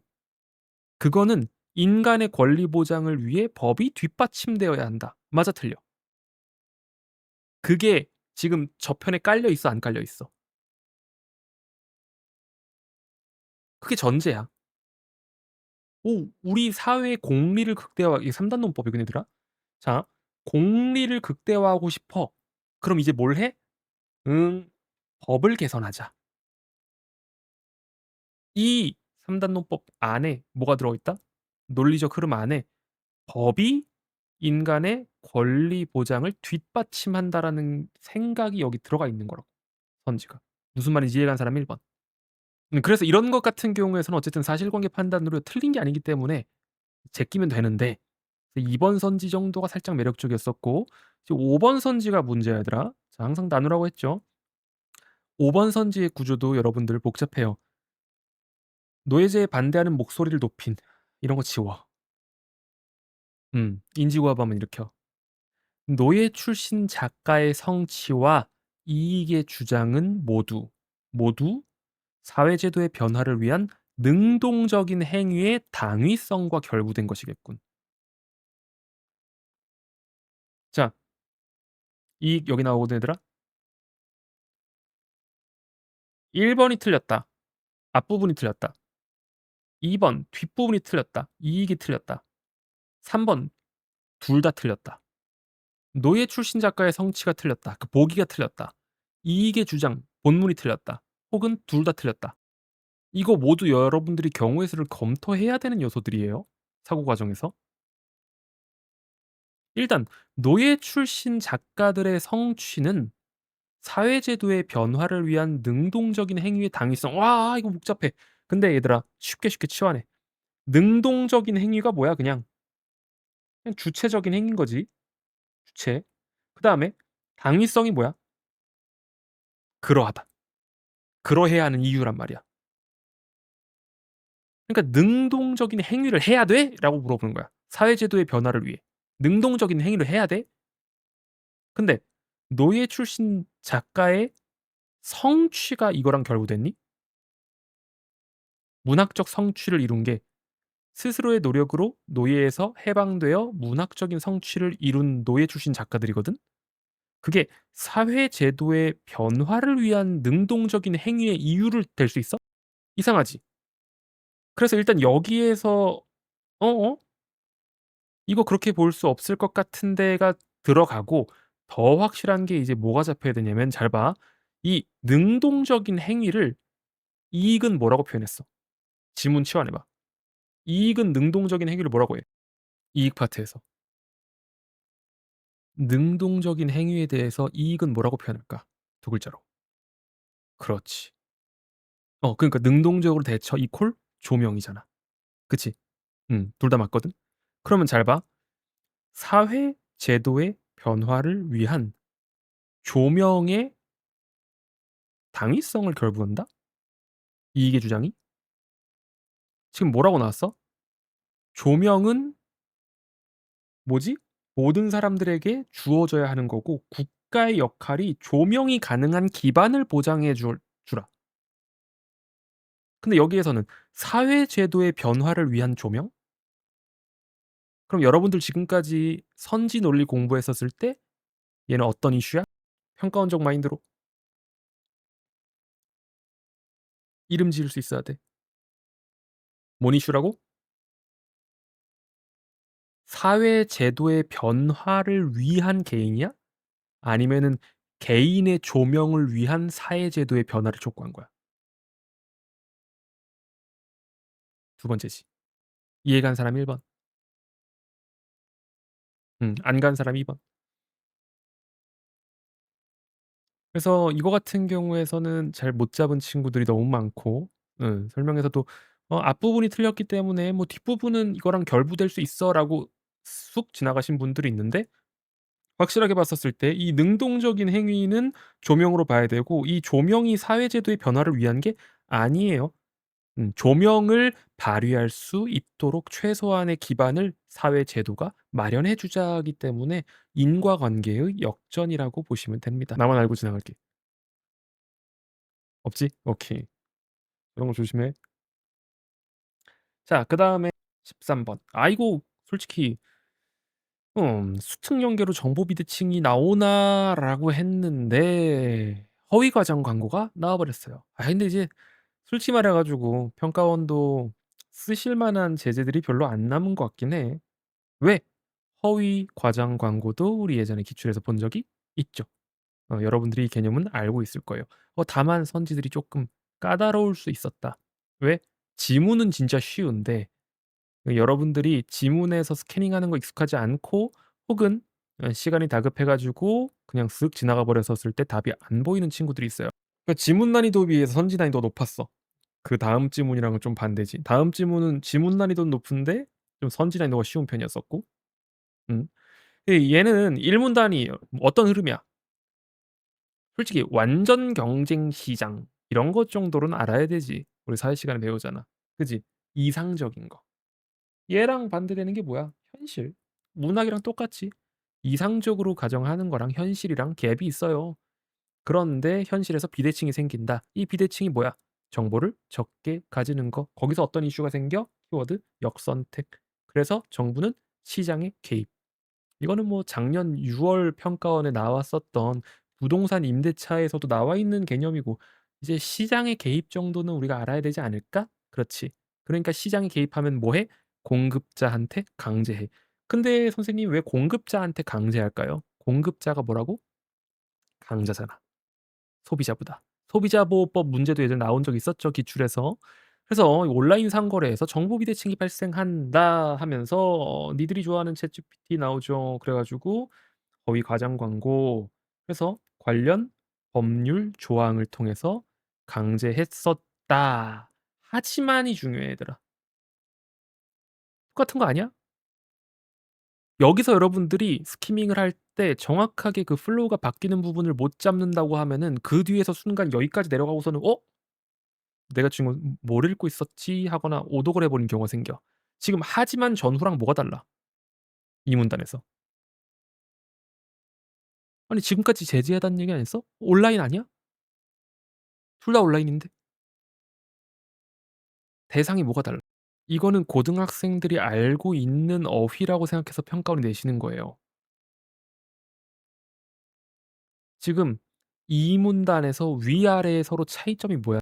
그거는 인간의 권리 보장을 위해 법이 뒷받침되어야 한다. 맞아 틀려? 그게 지금 저편에 깔려 있어 안 깔려 있어? 그게 전제야. 우리 사회의 공리를 극대화 이게 3 단 논법이거든 얘들아. 자 공리를 극대화하고 싶어. 그럼 이제 뭘 해? 응. 법을 개선하자. 이 3 단 논법 안에 뭐가 들어있다? 논리적 흐름 안에 법이 인간의 권리 보장을 뒷받침한다라는 생각이 여기 들어가 있는 거라고, 선지가. 무슨 말인지 이해가는 사람 1 번. 그래서 이런 것 같은 경우에서는 어쨌든 사실관계 판단으로 틀린 게 아니기 때문에 제끼면 되는데, 2번 선지 정도가 살짝 매력적이었었고, 이제 5번 선지가 문제더라. 자, 항상 나누라고 했죠. 5번 선지의 구조도 여러분들 복잡해요. 노예제에 반대하는 목소리를 높인, 이런 거 지워. 인지고하면 일으켜. 노예 출신 작가의 성취와 이익의 주장은 모두 사회제도의 변화를 위한 능동적인 행위의 당위성과 결부된 것이겠군. 자, 이익 여기 나오거든 얘들아. 1 번이 틀렸다. 앞부분이 틀렸다. 2번 뒷부분이 틀렸다. 이익이 틀렸다. 3번 둘 다 틀렸다. 노예 출신 작가의 성취가 틀렸다. 그 보기가 틀렸다. 이익의 주장 본문이 틀렸다. 혹은 둘 다 틀렸다. 이거 모두 여러분들이 경우의 수를 검토해야 되는 요소들이에요, 사고 과정에서. 일단 노예 출신 작가들의 성취는 사회제도의 변화를 위한 능동적인 행위의 당위성. 와, 이거 복잡해. 근데 얘들아, 쉽게 치환해. 능동적인 행위가 뭐야? 그냥 주체적인 행위인 거지. 주체. 그다음에 당위성이 뭐야? 그러하다. 그러해야 하는 이유란 말이야. 그러니까 "능동적인 행위를 해야 돼?" 라고 물어보는 거야. 사회제도의 변화를 위해. "능동적인 행위를 해야 돼?" 근데 노예 출신 작가의 성취가 이거랑 결부됐니? 문학적 성취를 이룬 게 스스로의 노력으로 노예에서 해방되어 문학적인 성취를 이룬 노예 출신 작가들이거든. 그게 사회제도의 변화를 위한 능동적인 행위의 이유를 될 수 있어? 이상하지. 그래서 일단 여기에서 어어? 이거 그렇게 볼 수 없을 것 같은데가 들어가고, 더 확실한 게 이제 뭐가 잡혀야 되냐면, 잘 봐. 이 능동적인 행위를 이익은 뭐라고 표현했어? 지문 치환해 봐. 이익은 능동적인 행위를 뭐라고 해? 이익 파트에서. 능동적인 행위에 대해서 이익은 뭐라고 표현할까? 두 글자로. 그렇지. 그러니까 능동적으로 대처 이퀄 조명이잖아. 그치? 둘 다 맞거든. 그러면 잘 봐. 사회 제도의 변화를 위한 조명의 당위성을 결부한다? 이익의 주장이? 지금 뭐라고 나왔어? 조명은 뭐지? 모든 사람들에게 주어져야 하는 거고, 국가의 역할이 조명이 가능한 기반을 보장해 주라. 근데 여기에서는 사회 제도의 변화를 위한 조명? 그럼 여러분들 지금까지 선지 논리 공부했었을 때 얘는 어떤 이슈야? 평가원적 마인드로 이름 지을 수 있어야 돼. 뭔 이슈라고? 사회 제도의 변화를 위한 개인이야? 아니면은 개인의 조명을 위한 사회 제도의 변화를 촉구한 거야? 두 번째지. 이해 간 사람 1 번. 안 간 사람 2 번. 그래서 이거 같은 경우에서는 잘 못 잡은 친구들이 너무 많고, 설명에서도 "앞부분이 틀렸기 때문에 뭐 뒷부분은 이거랑 결부될 수 있어."라고 쑥 지나가신 분들이 있는데, 확실하게 봤었을 때 이 능동적인 행위는 조명으로 봐야 되고, 이 조명이 사회제도의 변화를 위한 게 아니에요. 조명을 발휘할 수 있도록 최소한의 기반을 사회제도가 마련해 주자기 때문에 인과관계의 역전이라고 보시면 됩니다. 나만 알고 지나갈게. 없지? 오케이. 그런 거 조심해. 자, 그다음에 13 번. 이거 솔직히 '수특 연계로 정보 비대칭이 나오나?'라고 했는데 허위 과장 광고가 나와 버렸어요. 근데 이제 솔직히 말해 가지고 평가원도 쓰실 만한 제재들이 별로 안 남은 것 같긴 해. 왜? 허위 과장 광고도 우리 예전에 기출에서 본 적이 있죠. 여러분들이 이 개념은 알고 있을 거예요. 다만 선지들이 쪼끔 까다로울 수 있었다. 왜? 지문은 진짜 쉬운데 여러분들이 지문에서 스캐닝하는 거 익숙하지 않고 혹은 시간이 다급해 가지고 그냥 쓱 지나가 버렸었을 때 답이 안 보이는 친구들이 있어요. 그러니까 지문 난이도에 비해서 선지 난이도가 높았어. 그다음 지문이랑은 좀 반대지. 다음 지문은 지문 난이도는 높은데 좀 선지 난이도가 쉬운 편이었었고. 음. 얘는 일문단위예요. 어떤 흐름이야? 솔직히 완전 경쟁 시장 이런 것 정도는 알아야 되지. 우리 사회 시간에 배우잖아. 그지? 이상적인 거. 얘랑 반대되는 게 뭐야? 현실. 문학이랑 똑같이 이상적으로 가정하는 거랑 현실이랑 갭이 있어요. 그런데 현실에서 비대칭이 생긴다. 이 비대칭이 뭐야? 정보를 적게 가지는 거. 거기서 어떤 이슈가 생겨? 키워드 역선택. 그래서 정부는 시장에 개입. 이거는 뭐 작년 6월 평가원에 나왔었던 부동산 임대차에서도 나와 있는 개념이고 이제 시장의 개입 정도는 우리가 알아야 되지 않을까? 그렇지. 그러니까 시장에 개입하면 뭐 해? 공급자한테 강제해. 근데 선생님 왜 공급자한테 강제할까요? 공급자가 뭐라고? 강자잖아. 소비자보다. 소비자보호법 문제도 예전에 나온 적 있었죠, 기출에서. 그래서 온라인 상거래에서 정보 비대칭이 발생한다 하면서 니들이 좋아하는 챗GPT 나오죠. 그래 가지고 거의 과장 광고 해서 관련 법률 조항을 통해서 강제했었다. 하지만이 중요해 얘들아. 똑같은 거 아니야? 여기서 여러분들이 스키밍을 할 때 정확하게 그 플로우가 바뀌는 부분을 못 잡는다고 하면은 그 뒤에서 순간 여기까지 내려가고서는 '어? 내가 지금 뭘 읽고 있었지?' 하거나 오독을 해 버리는 경우가 생겨. 지금 하지만 전후랑 뭐가 달라? 이 문단에서. 아니 지금까지 제재하다는 얘기 안 했어? 온라인 아니야? 둘 다 온라인인데. 대상이 뭐가 달라? 이거는 고등학생들이 알고 있는 어휘라고 생각해서 평가원이 내시는 거예요. 지금 이 문단에서 위아래의 서로 차이점이 뭐야?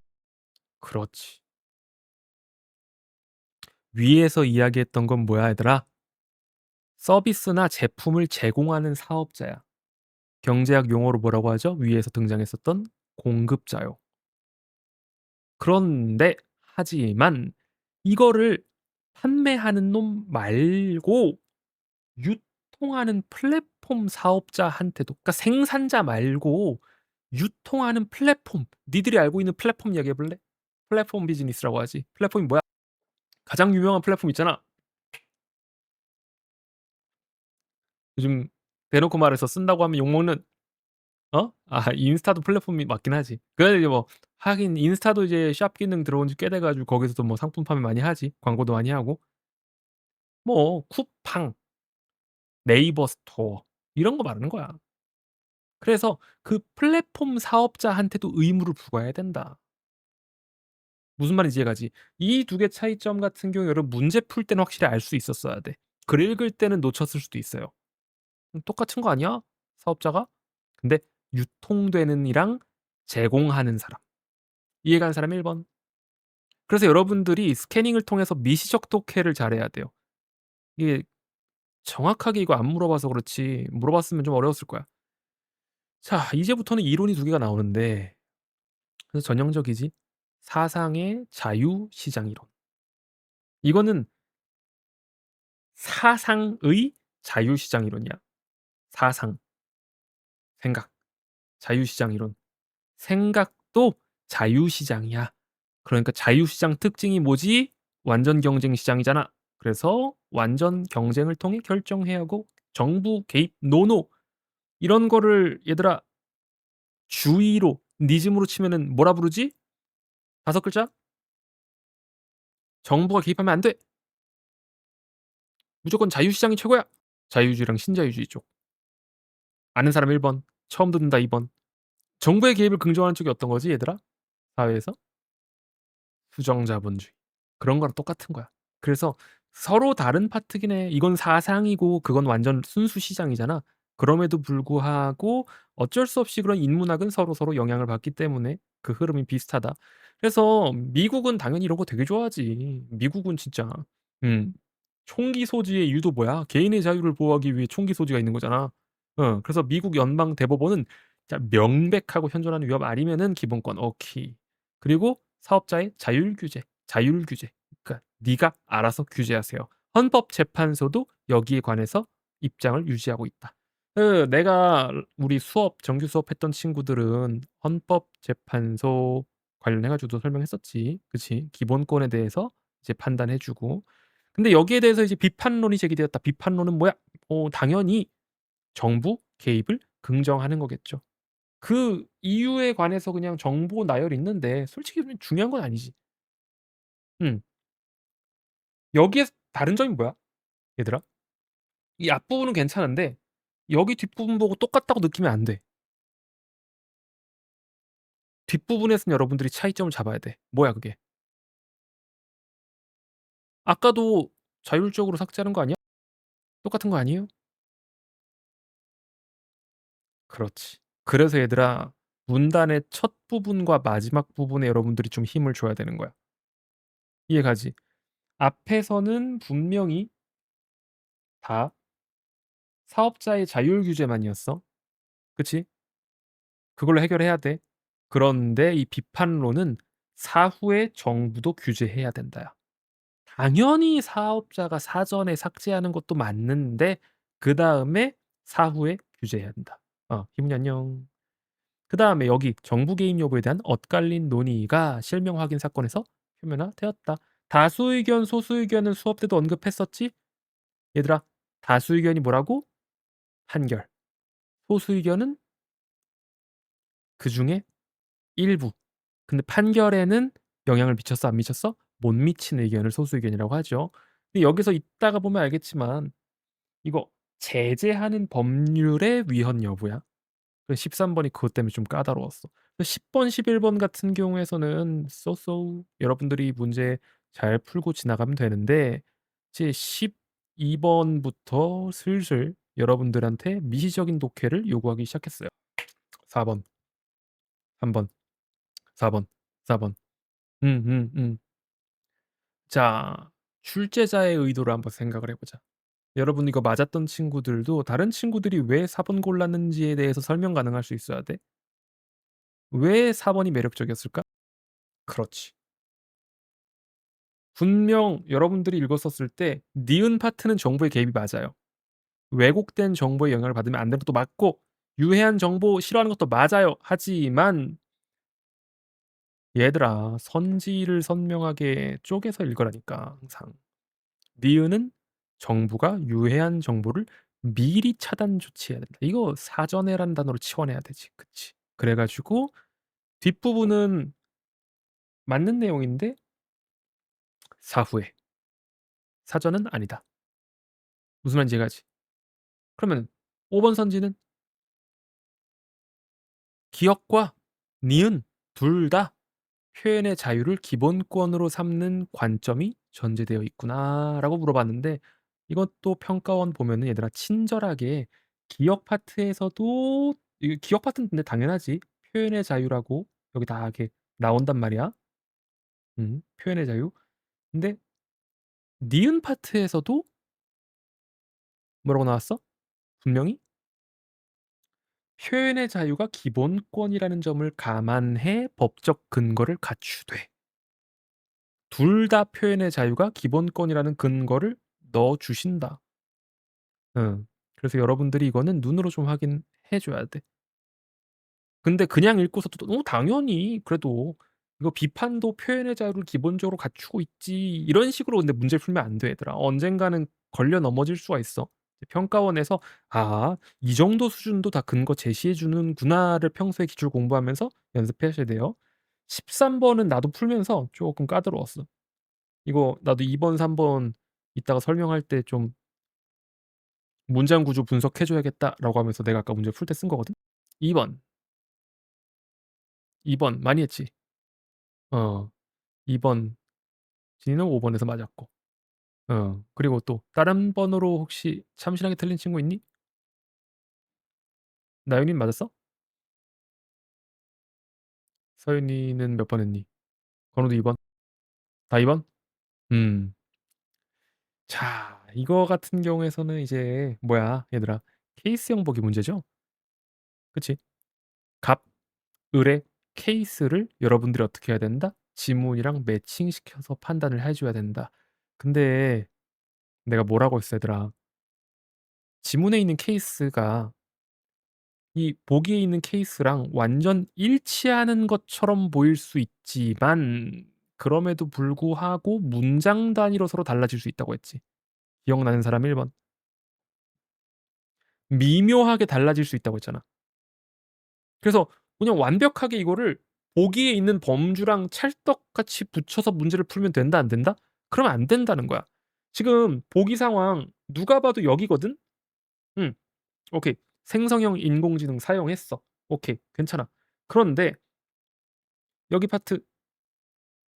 그렇지. 위에서 이야기했던 건 뭐야 얘들아? 서비스나 제품을 제공하는 사업자야. 경제학 용어로 뭐라고 하죠? 위에서 등장했었던 공급자요. 그런데 하지만 이거를 판매하는 놈 말고 유통하는 플랫폼 사업자한테도 그러니까 생산자 말고 유통하는 플랫폼 니들이 알고 있는 플랫폼 이야기해 볼래? 플랫폼 비즈니스라고 하지. 플랫폼이 뭐야? 가장 유명한 플랫폼 있잖아. 요즘 대놓고 말해서 쓴다고 하면 욕먹는 어? 인스타도 플랫폼이 맞긴 하지. 그래도 이제 뭐 하긴 인스타도 이제 샵 기능 들어온 지 꽤 돼 가지고 거기서도 뭐 상품 판매 많이 하지. 광고도 많이 하고. 뭐 쿠팡, 네이버 스토어 이런 거 말하는 거야. 그래서 그 플랫폼 사업자한테도 의무를 부과해야 된다. 무슨 말인지 이해가지? 이 두 개 차이점 같은 경우 여러분 문제 풀 때는 확실히 알 수 있었어야 돼. 글 읽을 때는 놓쳤을 수도 있어요. 똑같은 거 아니야? 사업자가? 근데 유통되는 이랑 제공하는 사람. 이해가는 사람 1 번. 그래서 여러분들이 스캐닝을 통해서 미시적 독해를 잘해야 돼요. 이게 정확하게 이거 안 물어봐서 그렇지 물어봤으면 좀 어려웠을 거야. 자 이제부터는 이론이 두 개가 나오는데 그래서 전형적이지. 사상의 자유시장 이론. 이거는 사상의 자유시장 이론이야. 사상, 생각, 자유시장 이론. 생각도 자유시장이야. 그러니까 자유시장 특징이 뭐지? 완전 경쟁 시장이잖아. 그래서 완전 경쟁을 통해 결정해야 하고 정부 개입 노노 이런 거를 얘들아 주의로 니즘으로 치면은 뭐라 부르지? 5 글자? 정부가 개입하면 안 돼. 무조건 자유시장이 최고야. 자유주의랑 신자유주의 쪽. 아는 사람 1 번, 처음 듣는다 2 번. 정부의 개입을 긍정하는 쪽이 어떤 거지 얘들아? 사회에서? 수정자본주의. 그런 거랑 똑같은 거야. 그래서 서로 다른 파트긴 해. 이건 사상이고 그건 완전 순수 시장이잖아. 그럼에도 불구하고 어쩔 수 없이 그런 인문학은 서로서로 영향을 받기 때문에 그 흐름이 비슷하다. 그래서 미국은 당연히 이런 거 되게 좋아하지. 미국은 진짜 음 총기 소지의 이유도 뭐야? 개인의 자유를 보호하기 위해 총기 소지가 있는 거잖아. 그래서 미국 연방 대법원은 진짜 명백하고 현존하는 위협 아니면은 기본권 오케이. 그리고 사업자의 자율 규제, 자율 규제. 그러니까 네가 알아서 규제하세요. 헌법재판소도 여기에 관해서 입장을 유지하고 있다. 내가 우리 수업 정규 수업했던 친구들은 헌법재판소 관련해 가지고도 설명했었지. 그치? 기본권에 대해서 이제 판단해 주고. 근데 여기에 대해서 이제 비판론이 제기되었다. 비판론은 뭐야? 당연히 정부 개입을 긍정하는 거겠죠. 그 이유에 관해서 그냥 정보 나열이 있는데 솔직히 중요한 건 아니지. 음. 여기에서 다른 점이 뭐야 얘들아? 이 앞부분은 괜찮은데 여기 뒷부분 보고 똑같다고 느끼면 안 돼. 뒷부분에서는 여러분들이 차이점을 잡아야 돼. 뭐야 그게? 아까도 자율적으로 삭제하는 거 아니야? 똑같은 거 아니에요? 그렇지. 그래서 얘들아 문단의 첫 부분과 마지막 부분에 여러분들이 좀 힘을 줘야 되는 거야. 이해가지? 앞에서는 분명히 다 사업자의 자율 규제만이었어. 그치? 그걸로 해결해야 돼. 그런데 이 비판론은 사후에 정부도 규제해야 된다야. 당연히 사업자가 사전에 삭제하는 것도 맞는데 그다음에 사후에 규제해야 된다. 기분이 안녕. 그다음에 여기 정부 개입 여부에 대한 엇갈린 논의가 실명 확인 사건에서 표면화되었다. 다수 의견, 소수 의견은 수업 때도 언급했었지? 얘들아, 다수 의견이 뭐라고? 한결. 소수 의견은 그중에 일부. 근데 판결에는 영향을 미쳤어 안 미쳤어? 못 미친 의견을 소수 의견이라고 하죠. 근데 여기서 이따가 보면 알겠지만 이거 제재하는 법률의 위헌 여부야. 그 13 번이 그것 때문에 좀 까다로웠어. 그 10 번, 11번 같은 경우에서는 여러분들이 문제 잘 풀고 지나가면 되는데 이제 12 번부터 슬슬 여러분들한테 미시적인 독해를 요구하기 시작했어요. 4 번, 3 번, 4 번, 4 번. 자, 출제자의 의도를 한번 생각을 해 보자. 여러분 이거 맞았던 친구들도 다른 친구들이 왜 4번 골랐는지에 대해서 설명 가능할 수 있어야 돼. 왜 4 번이 매력적이었을까? 그렇지. 분명 여러분들이 읽었었을 때 니은 파트는 정보의 개입이 맞아요. 왜곡된 정보의 영향을 받으면 안 되는 것도 맞고 유해한 정보 싫어하는 것도 맞아요. 하지만 얘들아 선지를 선명하게 쪼개서 읽으라니까 항상. 니은은 정부가 유해한 정보를 미리 차단 조치해야 된다. 이거 사전에란 단어로 치환해야 되지. 그치. 그래 가지고 뒷부분은 맞는 내용인데 사후에. 사전은 아니다. 무슨 말인지 이해가지? 그러면 5번 선지는 기억과 니은 둘 다 표현의 자유를 기본권으로 삼는 관점이 전제되어 있구나라고 물어봤는데 이것도 평가원 보면은 얘들아 친절하게 기억 파트에서도 이 기억 파트는 근데 당연하지. 표현의 자유라고 여기 다 이렇게 나온단 말이야. 표현의 자유. 근데 니은 파트에서도 뭐라고 나왔어? 분명히 표현의 자유가 기본권이라는 점을 감안해 법적 근거를 갖추되 둘 다 표현의 자유가 기본권이라는 근거를 넣어 주신다. 응. 그래서 여러분들이 이거는 눈으로 좀 확인해 줘야 돼. 근데 그냥 읽고서도 당연히 그래도 이거 비판도 표현의 자유를 기본적으로 갖추고 있지." 이런 식으로 근데 문제를 풀면 안 돼 얘들아. 언젠가는 걸려 넘어질 수가 있어. 평가원에서 '아 이 정도 수준도 다 근거 제시해 주는구나.'를 평소에 기출 공부하면서 연습하셔야 돼요. 13 번은 나도 풀면서 쪼끔 까다로웠어. 이거 나도 2 번, 3번 이따가 설명할 때 좀 "문장 구조 분석해 줘야겠다."라고 하면서 내가 아까 문제 풀 때 쓴 거거든. 2 번, 2번 많이 했지. 2 번 진이는 5 번에서 맞았고. 그리고 또 다른 번호로 혹시 참신하게 틀린 친구 있니? 나윤이는 맞았어? 서윤이는 몇 번 했니? 건우도 2 번? 다 2 번? 음. 자 이거 같은 경우에서는 이제 뭐야 얘들아 케이스형 보기 문제죠? 그치? 갑, 을의 케이스를 여러분들이 어떻게 해야 된다? 지문이랑 매칭시켜서 판단을 해 줘야 된다. 근데 내가 뭐라고 했어 얘들아. 지문에 있는 케이스가 이 보기에 있는 케이스랑 완전 일치하는 것처럼 보일 수 있지만 그럼에도 불구하고 문장 단위로 서로 달라질 수 있다고 했지. 기억나는 사람 1 번. 미묘하게 달라질 수 있다고 했잖아. 그래서 그냥 완벽하게 이거를 보기에 있는 범주랑 찰떡같이 붙여서 문제를 풀면 된다 안 된다? 그러면 안 된다는 거야. 지금 보기 상황 누가 봐도 여기거든? 응. 오케이. 생성형 인공지능 사용했어. 오케이. 괜찮아. 그런데 여기 파트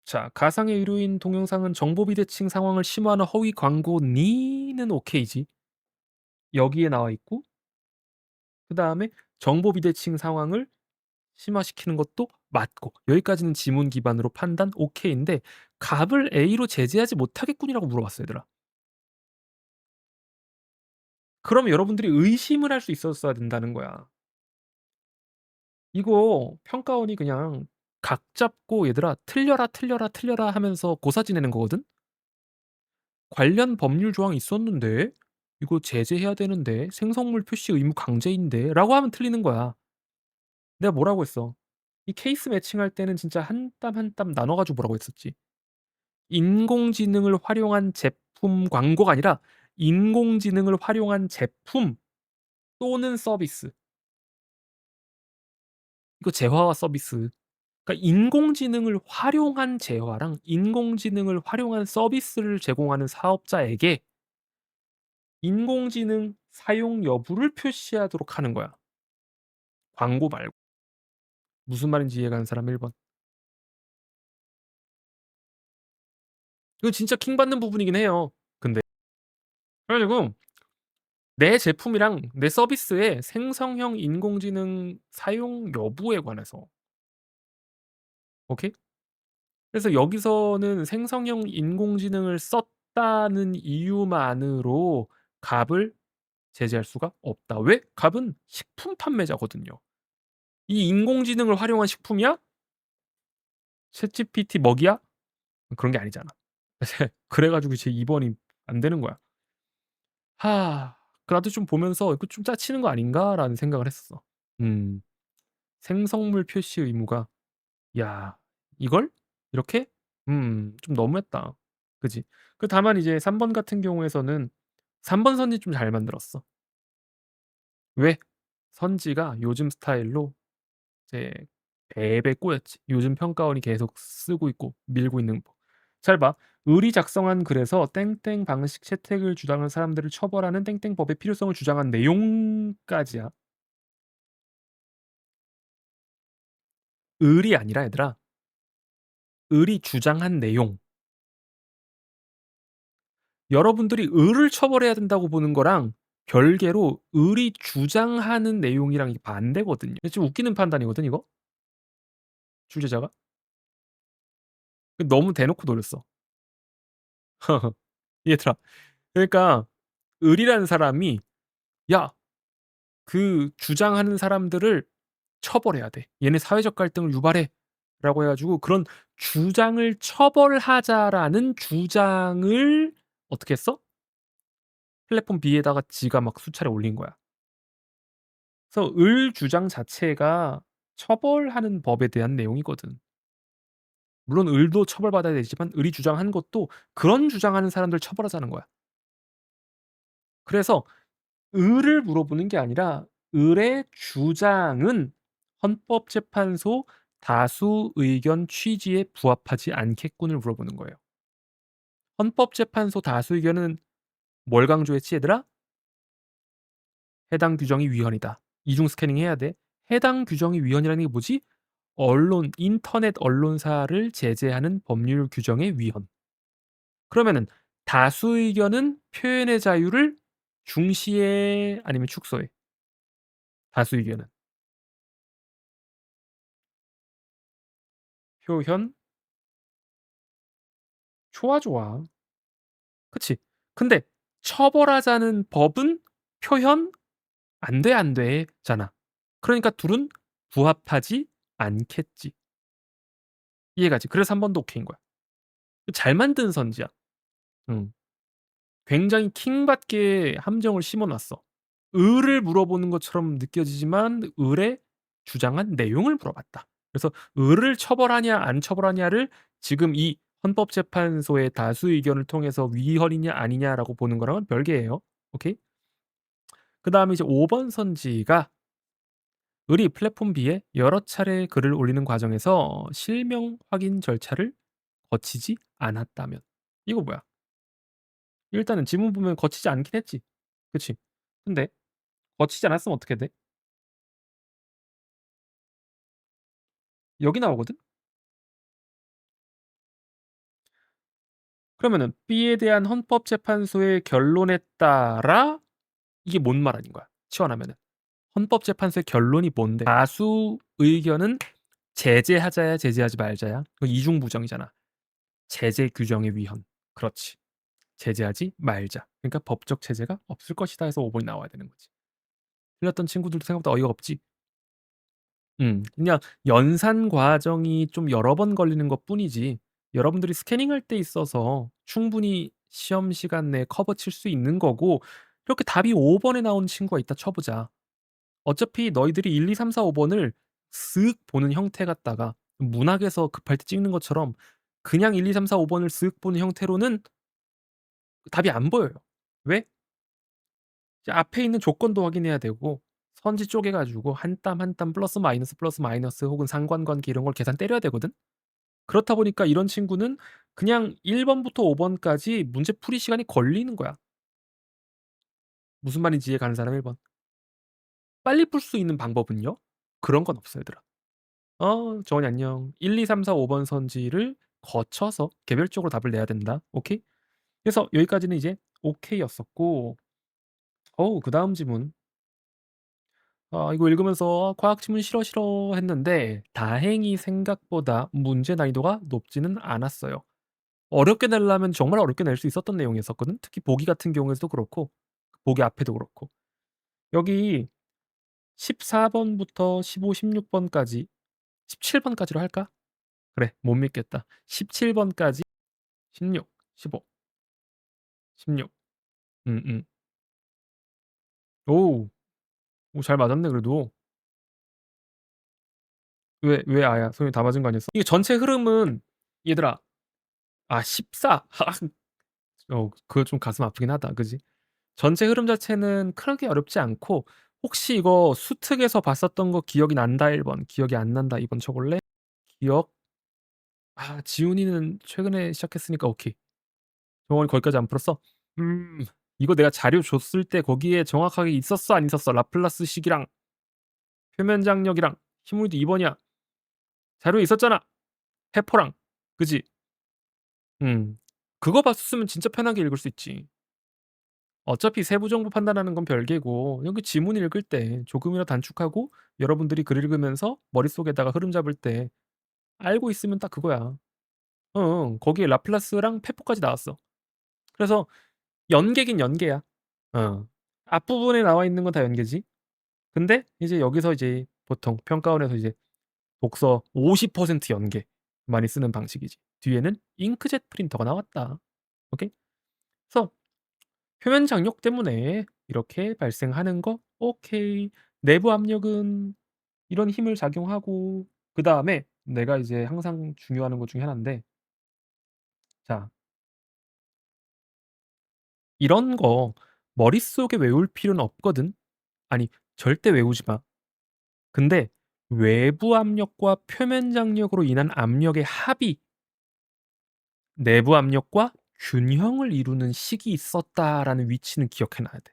자 가상의 의료인 동영상은 정보 비대칭 상황을 심화하는 허위 광고니는 오케이지. 여기에 나와 있고 그다음에 정보 비대칭 상황을 심화시키는 것도 맞고 여기까지는 지문 기반으로 판단 오케이인데 "값을 A로 제재하지 못하겠군."이라고 물어봤어 얘들아. 그러면 여러분들이 의심을 할 수 있었어야 된다는 거야. 이거 평가원이 그냥 각 잡고 "얘들아 틀려라, 틀려라, 틀려라." 하면서 고사 지내는 거거든. "관련 법률 조항이 있었는데. 이거 제재해야 되는데. 생성물 표시 의무 강제인데."라고 하면 틀리는 거야. 내가 뭐라고 했어? 이 케이스 매칭할 때는 진짜 한 땀 한 땀 나눠 가지고 뭐라고 했었지. 인공지능을 활용한 제품 광고가 아니라 인공지능을 활용한 제품 또는 서비스. 이거 재화와 서비스. 그러니까 인공지능을 활용한 재화랑 인공지능을 활용한 서비스를 제공하는 사업자에게 인공지능 사용 여부를 표시하도록 하는 거야. 광고 말고. 무슨 말인지 이해가는 사람 1 번. 이거 진짜 킹 받는 부분이긴 해요. 근데 그래 가지고 내 제품이랑 내 서비스의 생성형 인공지능 사용 여부에 관해서 오케이? 그래서 여기서는 생성형 인공지능을 썼다는 이유만으로 갑을 제재할 수가 없다. 왜? 갑은 식품 판매자거든요. 이 인공지능을 활용한 식품이야? 챗GPT 먹이야? 그런 게 아니잖아. 그래 가지고 제 2 번이 안 되는 거야. 하. 나도 좀 보면서 '이거 좀 짜치는 거 아닌가?'라는 생각을 했었어. 음. 생성물 표시 의무가 야 이걸? 이렇게? 좀 너무했다. 그지? 다만 이제 3번 같은 경우에서는 3번 선지 좀 잘 만들었어. 왜? 선지가 요즘 스타일로 이제 베베 꼬였지. 요즘 평가원이 계속 쓰고 있고 밀고 있는 거. 잘 봐. "을이 작성한 글에서 땡땡 방식 채택을 주장하는 사람들을 처벌하는 땡땡 법의 필요성을 주장한 내용"까지야. 을이 아니라 얘들아. 을이 주장한 내용. 여러분들이 을을 처벌해야 된다고 보는 거랑 별개로 을이 주장하는 내용이랑 이게 반대거든요. 좀 웃기는 판단이거든 이거. 출제자가. 너무 대놓고 노렸어. 얘들아 그러니까 을이라는 사람이 "야 주장하는 사람들을 처벌해야 돼. 얘네 사회적 갈등을 유발해."라고 해 가지고 그런 "주장을 처벌하자."라는 주장을 어떻게 했어? 플랫폼 B에다가 지가 막 수차례 올린 거야. 그래서 을 주장 자체가 처벌하는 법에 대한 내용이거든. 물론 을도 처벌받아야 되지만 을이 주장한 것도 그런 주장하는 사람들 처벌하자는 거야. 그래서 을을 물어보는 게 아니라 을의 주장은 헌법재판소 다수 의견 취지에 부합하지 않겠군을 물어보는 거예요. 헌법재판소 다수 의견은 뭘 강조했지 얘들아? 해당 규정이 위헌이다. 이중 스캐닝 해야 돼. 해당 규정이 위헌이라는 게 뭐지? 언론, 인터넷 언론사를 제재하는 법률 규정의 위헌. 그러면은 다수 의견은 표현의 자유를 중시해 아니면 축소해? 다수 의견은. 표현 좋아, 좋아. 그치. 근데 처벌하자는 법은 표현 "안 돼, 안 돼."잖아. 그러니까 둘은 부합하지 않겠지. 이해가지? 그래서 3 번도 오케이인 거야. 잘 만든 선지야. 음. 굉장히 킹받게 함정을 심어 놨어. 을을 물어보는 것처럼 느껴지지만 을의 주장한 내용을 물어봤다. 그래서 을을 처벌하냐 안 처벌하냐를 지금 이 헌법재판소의 다수 의견을 통해서 위헌이냐 아니냐라고 보는 거랑은 별개예요. 오케이? 그다음에 이제 5번 선지가 을이 플랫폼 B에 여러 차례 글을 올리는 과정에서 실명 확인 절차를 거치지 않았다면. 이거 뭐야? 일단은 지문 보면 거치지 않긴 했지. 그치? 근데 거치지 않았으면 어떻게 돼? 여기 나오거든? 그러면은 B에 대한 헌법재판소의 결론에 따라 이게 뭔 말하는 거야? 치환하면은. 헌법재판소의 결론이 뭔데? 다수 의견은 제재하자야 제재하지 말자야. 그 이중부정이잖아. 제재 규정의 위헌. 그렇지. 제재하지 말자. 그러니까 법적 제재가 없을 것이다 해서 5 번이 나와야 되는 거지. 틀렸던 친구들도 생각보다 어이가 없지. 그냥 연산 과정이 좀 여러 번 걸리는 것뿐이지 여러분들이 스캐닝할 때 있어서 충분히 시험 시간 내에 커버 칠 수 있는 거고 이렇게 답이 5 번에 나오는 친구가 있다 쳐 보자. 어차피 너희들이 1, 2, 3, 4, 5 번을 쓱 보는 형태 같다가 문학에서 급할 때 찍는 것처럼 그냥 1, 2, 3, 4, 5 번을 쓱 보는 형태로는 답이 안 보여요. 왜? 이제 앞에 있는 조건도 확인해야 되고 선지 쪼개 가지고 한 땀 한 땀 플러스 마이너스 혹은 상관관계 이런 걸 계산 때려야 되거든. 그렇다 보니까 이런 친구는 그냥 1 번부터 5 번까지 문제풀이 시간이 걸리는 거야. 무슨 말인지 이해 가는 사람 1 번. 빨리 풀 수 있는 방법은요? 그런 건 없어 얘들아. 정원이 안녕. 1, 2, 3, 4, 5번 선지를 거쳐서 개별적으로 답을 내야 된다. 오케이? 그래서 여기까지는 이제 오케이였었고 그다음 지문. 이거 읽으면서 '과학 지문 싫어, 싫어.' 했는데 다행히 생각보다 문제 난이도가 높지는 않았어요. 어렵게 내려면 정말 어렵게 낼 수 있었던 내용이었었거든. 특히 보기 같은 경우에서도 그렇고 보기 앞에도 그렇고. 여기 14 번부터 15, 16 번까지 17 번까지로 할까? 그래 못 믿겠다. 17 번까지 16, 15, 16 음음. 오. 오 잘 맞았네 그래도. 왜 아야? 소영이 다 맞은 거 아니었어? 이게 전체 흐름은 얘들아 14 그거 좀 가슴 아프긴 하다. 그지? 전체 흐름 자체는 크게 어렵지 않고 혹시 이거 수특에서 봤었던 거 기억이 난다 1 번, 기억이 안 난다 2번 쳐 볼래? 기억 지훈이는 최근에 시작했으니까 오케이. 정원이 거기까지 안 풀었어? 음. 이거 내가 자료 줬을 때 거기에 정확하게 있었어 안 있었어? 라플라스식이랑 표면 장력이랑 힘울도 2 번이야. 자료에 있었잖아. 세포랑. 그지? 음. 그거 봤었으면 진짜 편하게 읽을 수 있지. 어차피 세부 정보 판단하는 건 별개고 여기 지문 읽을 때 조금이라도 단축하고 여러분들이 글 읽으면서 머릿속에다가 흐름 잡을 때 알고 있으면 딱 그거야. 거기에 라플라스랑 페포까지 나왔어. 그래서 연계긴 연계야. 어. 앞부분에 나와 있는 건 다 연계지. 근데 이제 여기서 이제 보통 평가원에서 이제 독서 50% 연계 많이 쓰는 방식이지. 뒤에는 잉크젯 프린터가 나왔다. 오케이? 그래서 표면 장력 때문에 이렇게 발생하는 거 오케이. 내부 압력은 이런 힘을 작용하고 그다음에 내가 이제 항상 중요하는 것 중에 하나인데 자 이런 거 머릿속에 외울 필요는 없거든. 아니 절대 외우지 마. 근데 외부 압력과 표면 장력으로 인한 압력의 합이 내부 압력과 균형을 이루는 식이 있었다라는 위치는 기억해 놔야 돼.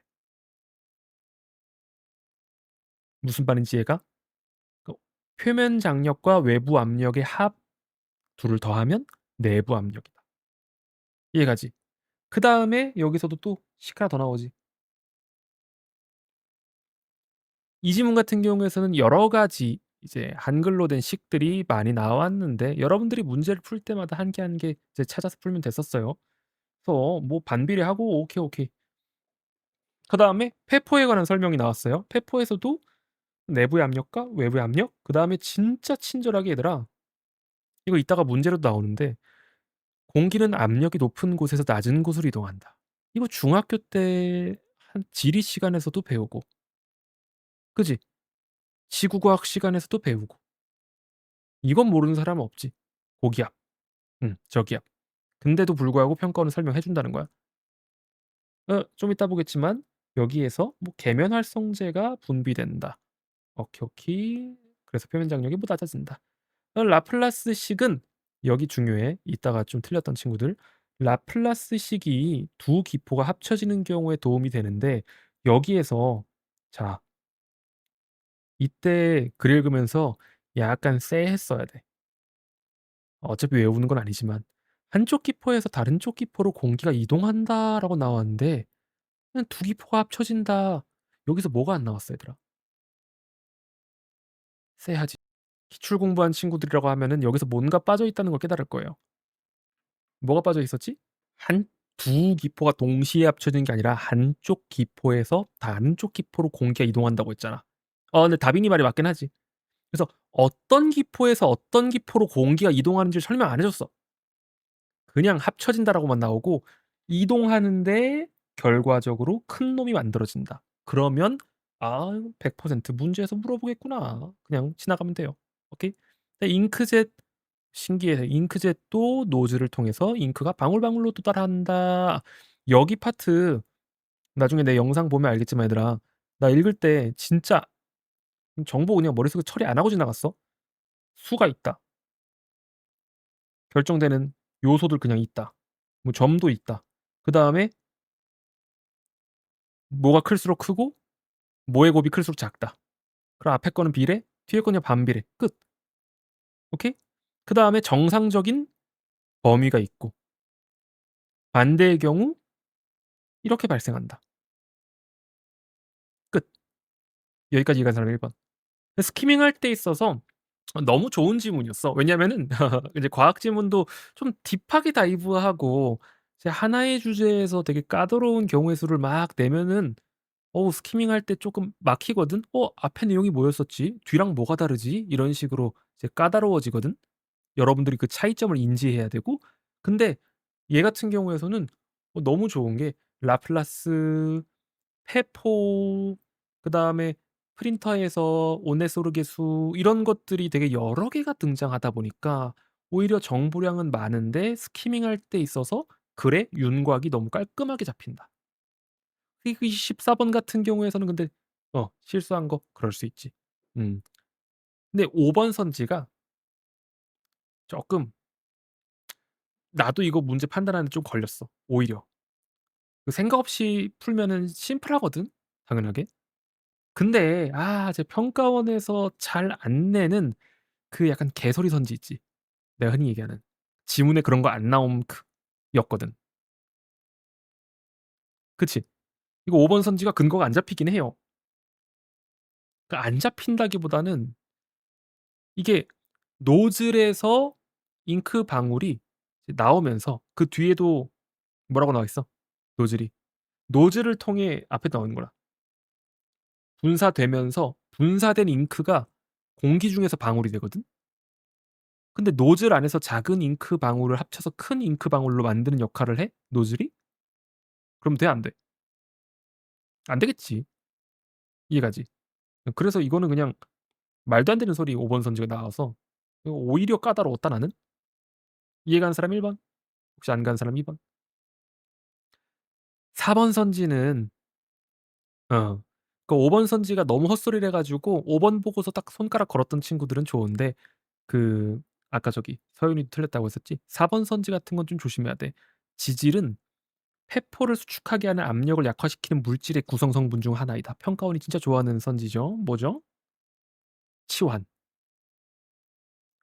무슨 말인지 이해가? 그 표면 장력과 외부 압력의 합 둘을 더하면 내부 압력이다. 이해가지? 그다음에 여기서도 또 식 하나 더 나오지. 이 지문 같은 경우에서는 여러 가지 이제 한글로 된 식들이 많이 나왔는데 여러분들이 문제를 풀 때마다 한 개 한 개 이제 찾아서 풀면 됐었어요. 그래서 뭐 반비례하고 오케이, 오케이. 그다음에 폐포에 관한 설명이 나왔어요. 폐포에서도 내부의 압력과 외부의 압력 그다음에 진짜 친절하게 얘들아 이거 이따가 문제로도 나오는데 공기는 압력이 높은 곳에서 낮은 곳으로 이동한다. 이거 중학교 때 한 지리 시간에서도 배우고 그지? 지구과학 시간에서도 배우고 이건 모르는 사람은 없지. 고기압, 저기압. 근데도 불구하고 평가원은 설명해 준다는 거야. 좀 이따 보겠지만 여기에서 뭐 계면 활성제가 분비된다. 오케이, 오케이. 그래서 표면 장력이 뭐 낮아진다. 라플라스식은 여기 중요해. 이따가 좀 틀렸던 친구들. 라플라스식이 두 기포가 합쳐지는 경우에 도움이 되는데 여기에서 자 이때 글 읽으면서 약간 쎄했어야 돼. 어차피 외우는 건 아니지만 "한쪽 기포에서 다른 쪽 기포로 공기가 이동한다."라고 나왔는데 그냥 "두 기포가 합쳐진다." 여기서 뭐가 안 나왔어 얘들아? 쎄하지. 기출 공부한 친구들이라고 하면은 여기서 뭔가 빠져 있다는 걸 깨달을 거예요. 뭐가 빠져 있었지? 한 두 기포가 동시에 합쳐지는 게 아니라 한쪽 기포에서 다른 쪽 기포로 공기가 이동한다고 했잖아. 근데 다빈이 말이 맞긴 하지. 그래서 어떤 기포에서 어떤 기포로 공기가 이동하는지를 설명 안 해 줬어. 그냥 합쳐진다라고만 나오고 이동하는데 결과적으로 큰 놈이 만들어진다. 그러면 100% 문제에서 물어보겠구나. 그냥 지나가면 돼요. 오케이? 근데 잉크젯 신기해. 잉크젯도 노즐을 통해서 잉크가 방울방울로 도달한다. 여기 파트 나중에 내 영상 보면 알겠지만 얘들아 나 읽을 때 진짜 정보 그냥 머릿속에 처리 안 하고 지나갔어. 수가 있다. 결정되는 요소들 그냥 있다. 뭐 점도 있다. 그다음에 뭐가 클수록 크고 뭐의 곱이 클수록 작다. 그럼 앞에 거는 비례, 뒤에 거는 반비례. 끝. 오케이? 그다음에 정상적인 범위가 있고 반대의 경우 이렇게 발생한다. 끝. 여기까지 이해간 사람 1 번. 스키밍할 때 있어서 너무 좋은 지문이었어. 왜냐면은 이제 과학 지문도 좀 딥하게 다이브하고 이제 하나의 주제에서 되게 까다로운 경우의 수를 막 내면은 스키밍할 때 쪼끔 막히거든. '앞에 내용이 뭐였었지? 뒤랑 뭐가 다르지?' 이런 식으로 이제 까다로워지거든. 여러분들이 그 차이점을 인지해야 되고 근데 얘 같은 경우에서는 너무 좋은 게 라플라스, 페포 그다음에 프린터에서 오네소르게수 이런 것들이 되게 여러 개가 등장하다 보니까 오히려 정보량은 많은데 스키밍할 때 있어서 글의 윤곽이 너무 깔끔하게 잡힌다. 이 14번 같은 경우에서는 근데 실수한 거 그럴 수 있지. 음. 근데 5번 선지가 쪼끔 나도 이거 문제 판단하는 데 좀 걸렸어 오히려. 그 생각 없이 풀면은 심플하거든 당연하게. 근데 제 평가원에서 잘 안 내는 그 약간 개소리 선지 있지. 내가 흔히 얘기하는. 지문에 그런 거 안 나옴 였거든. 그치? 이거 5번 선지가 근거가 안 잡히긴 해요. 그러니까 안 잡힌다기보다는 이게 노즐에서 잉크 방울이 이제 나오면서 그 뒤에도 뭐라고 나와 있어 노즐이. 노즐을 통해 앞에 나오는 거라. 분사되면서 분사된 잉크가 공기 중에서 방울이 되거든. 근데 노즐 안에서 작은 잉크 방울을 합쳐서 큰 잉크 방울로 만드는 역할을 해? 노즐이? 그럼 돼 안 돼? 안 되겠지. 이해가지? 그래서 이거는 그냥 말도 안 되는 소리 5번 선지가 나와서 이거 오히려 까다로웠다 나는. 이해 가는 사람 1 번, 혹시 안 가는 사람 2 번. 4번 선지는 그 5번 선지가 너무 헛소리를 해 가지고 5번 보고서 딱 손가락 걸었던 친구들은 좋은데 그 아까 저기 서윤이도 틀렸다고 했었지. 4번 선지 같은 건 좀 조심해야 돼. 지질은 폐포를 수축하게 하는 압력을 약화시키는 물질의 구성 성분 중 하나이다. 평가원이 진짜 좋아하는 선지죠. 뭐죠? 치환.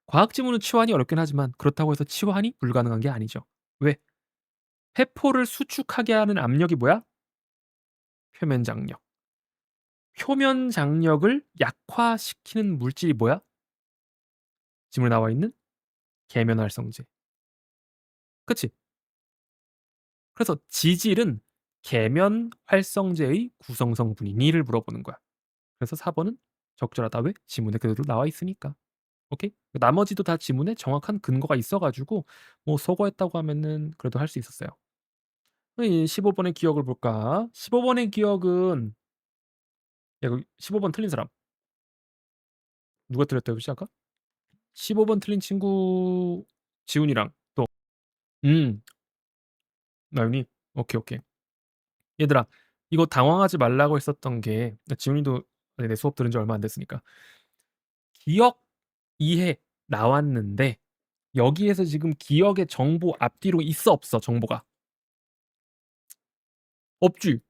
과학 지문은 치환이 어렵긴 하지만 그렇다고 해서 치환이 불가능한 게 아니죠. 왜? 폐포를 수축하게 하는 압력이 뭐야? 표면 장력. 표면 장력을 약화시키는 물질이 뭐야? 지문에 나와 있는 계면 활성제. 그치? 그래서 지질은 계면 활성제의 구성 성분이니?를 물어보는 거야. 그래서 4 번은 적절하다. 왜? 지문에 그대로 나와 있으니까. 오케이? 나머지도 다 지문에 정확한 근거가 있어 가지고 뭐 소거했다고 하면은 그래도 할 수 있었어요. 이 15 번의 기억을 볼까? 15 번의 기억은 야 이거 15번 틀린 사람 누가 틀렸다고 했지 아까? 15번 틀린 친구 지훈이랑 또 나윤이? 오케이, 오케이. 얘들아 이거 당황하지 말라고 했었던 게 지훈이도 내 수업 들은 지 얼마 안 됐으니까. 기억, 이해 나왔는데 여기에서 지금 기억의 정보 앞뒤로 있어 없어 정보가? 없지.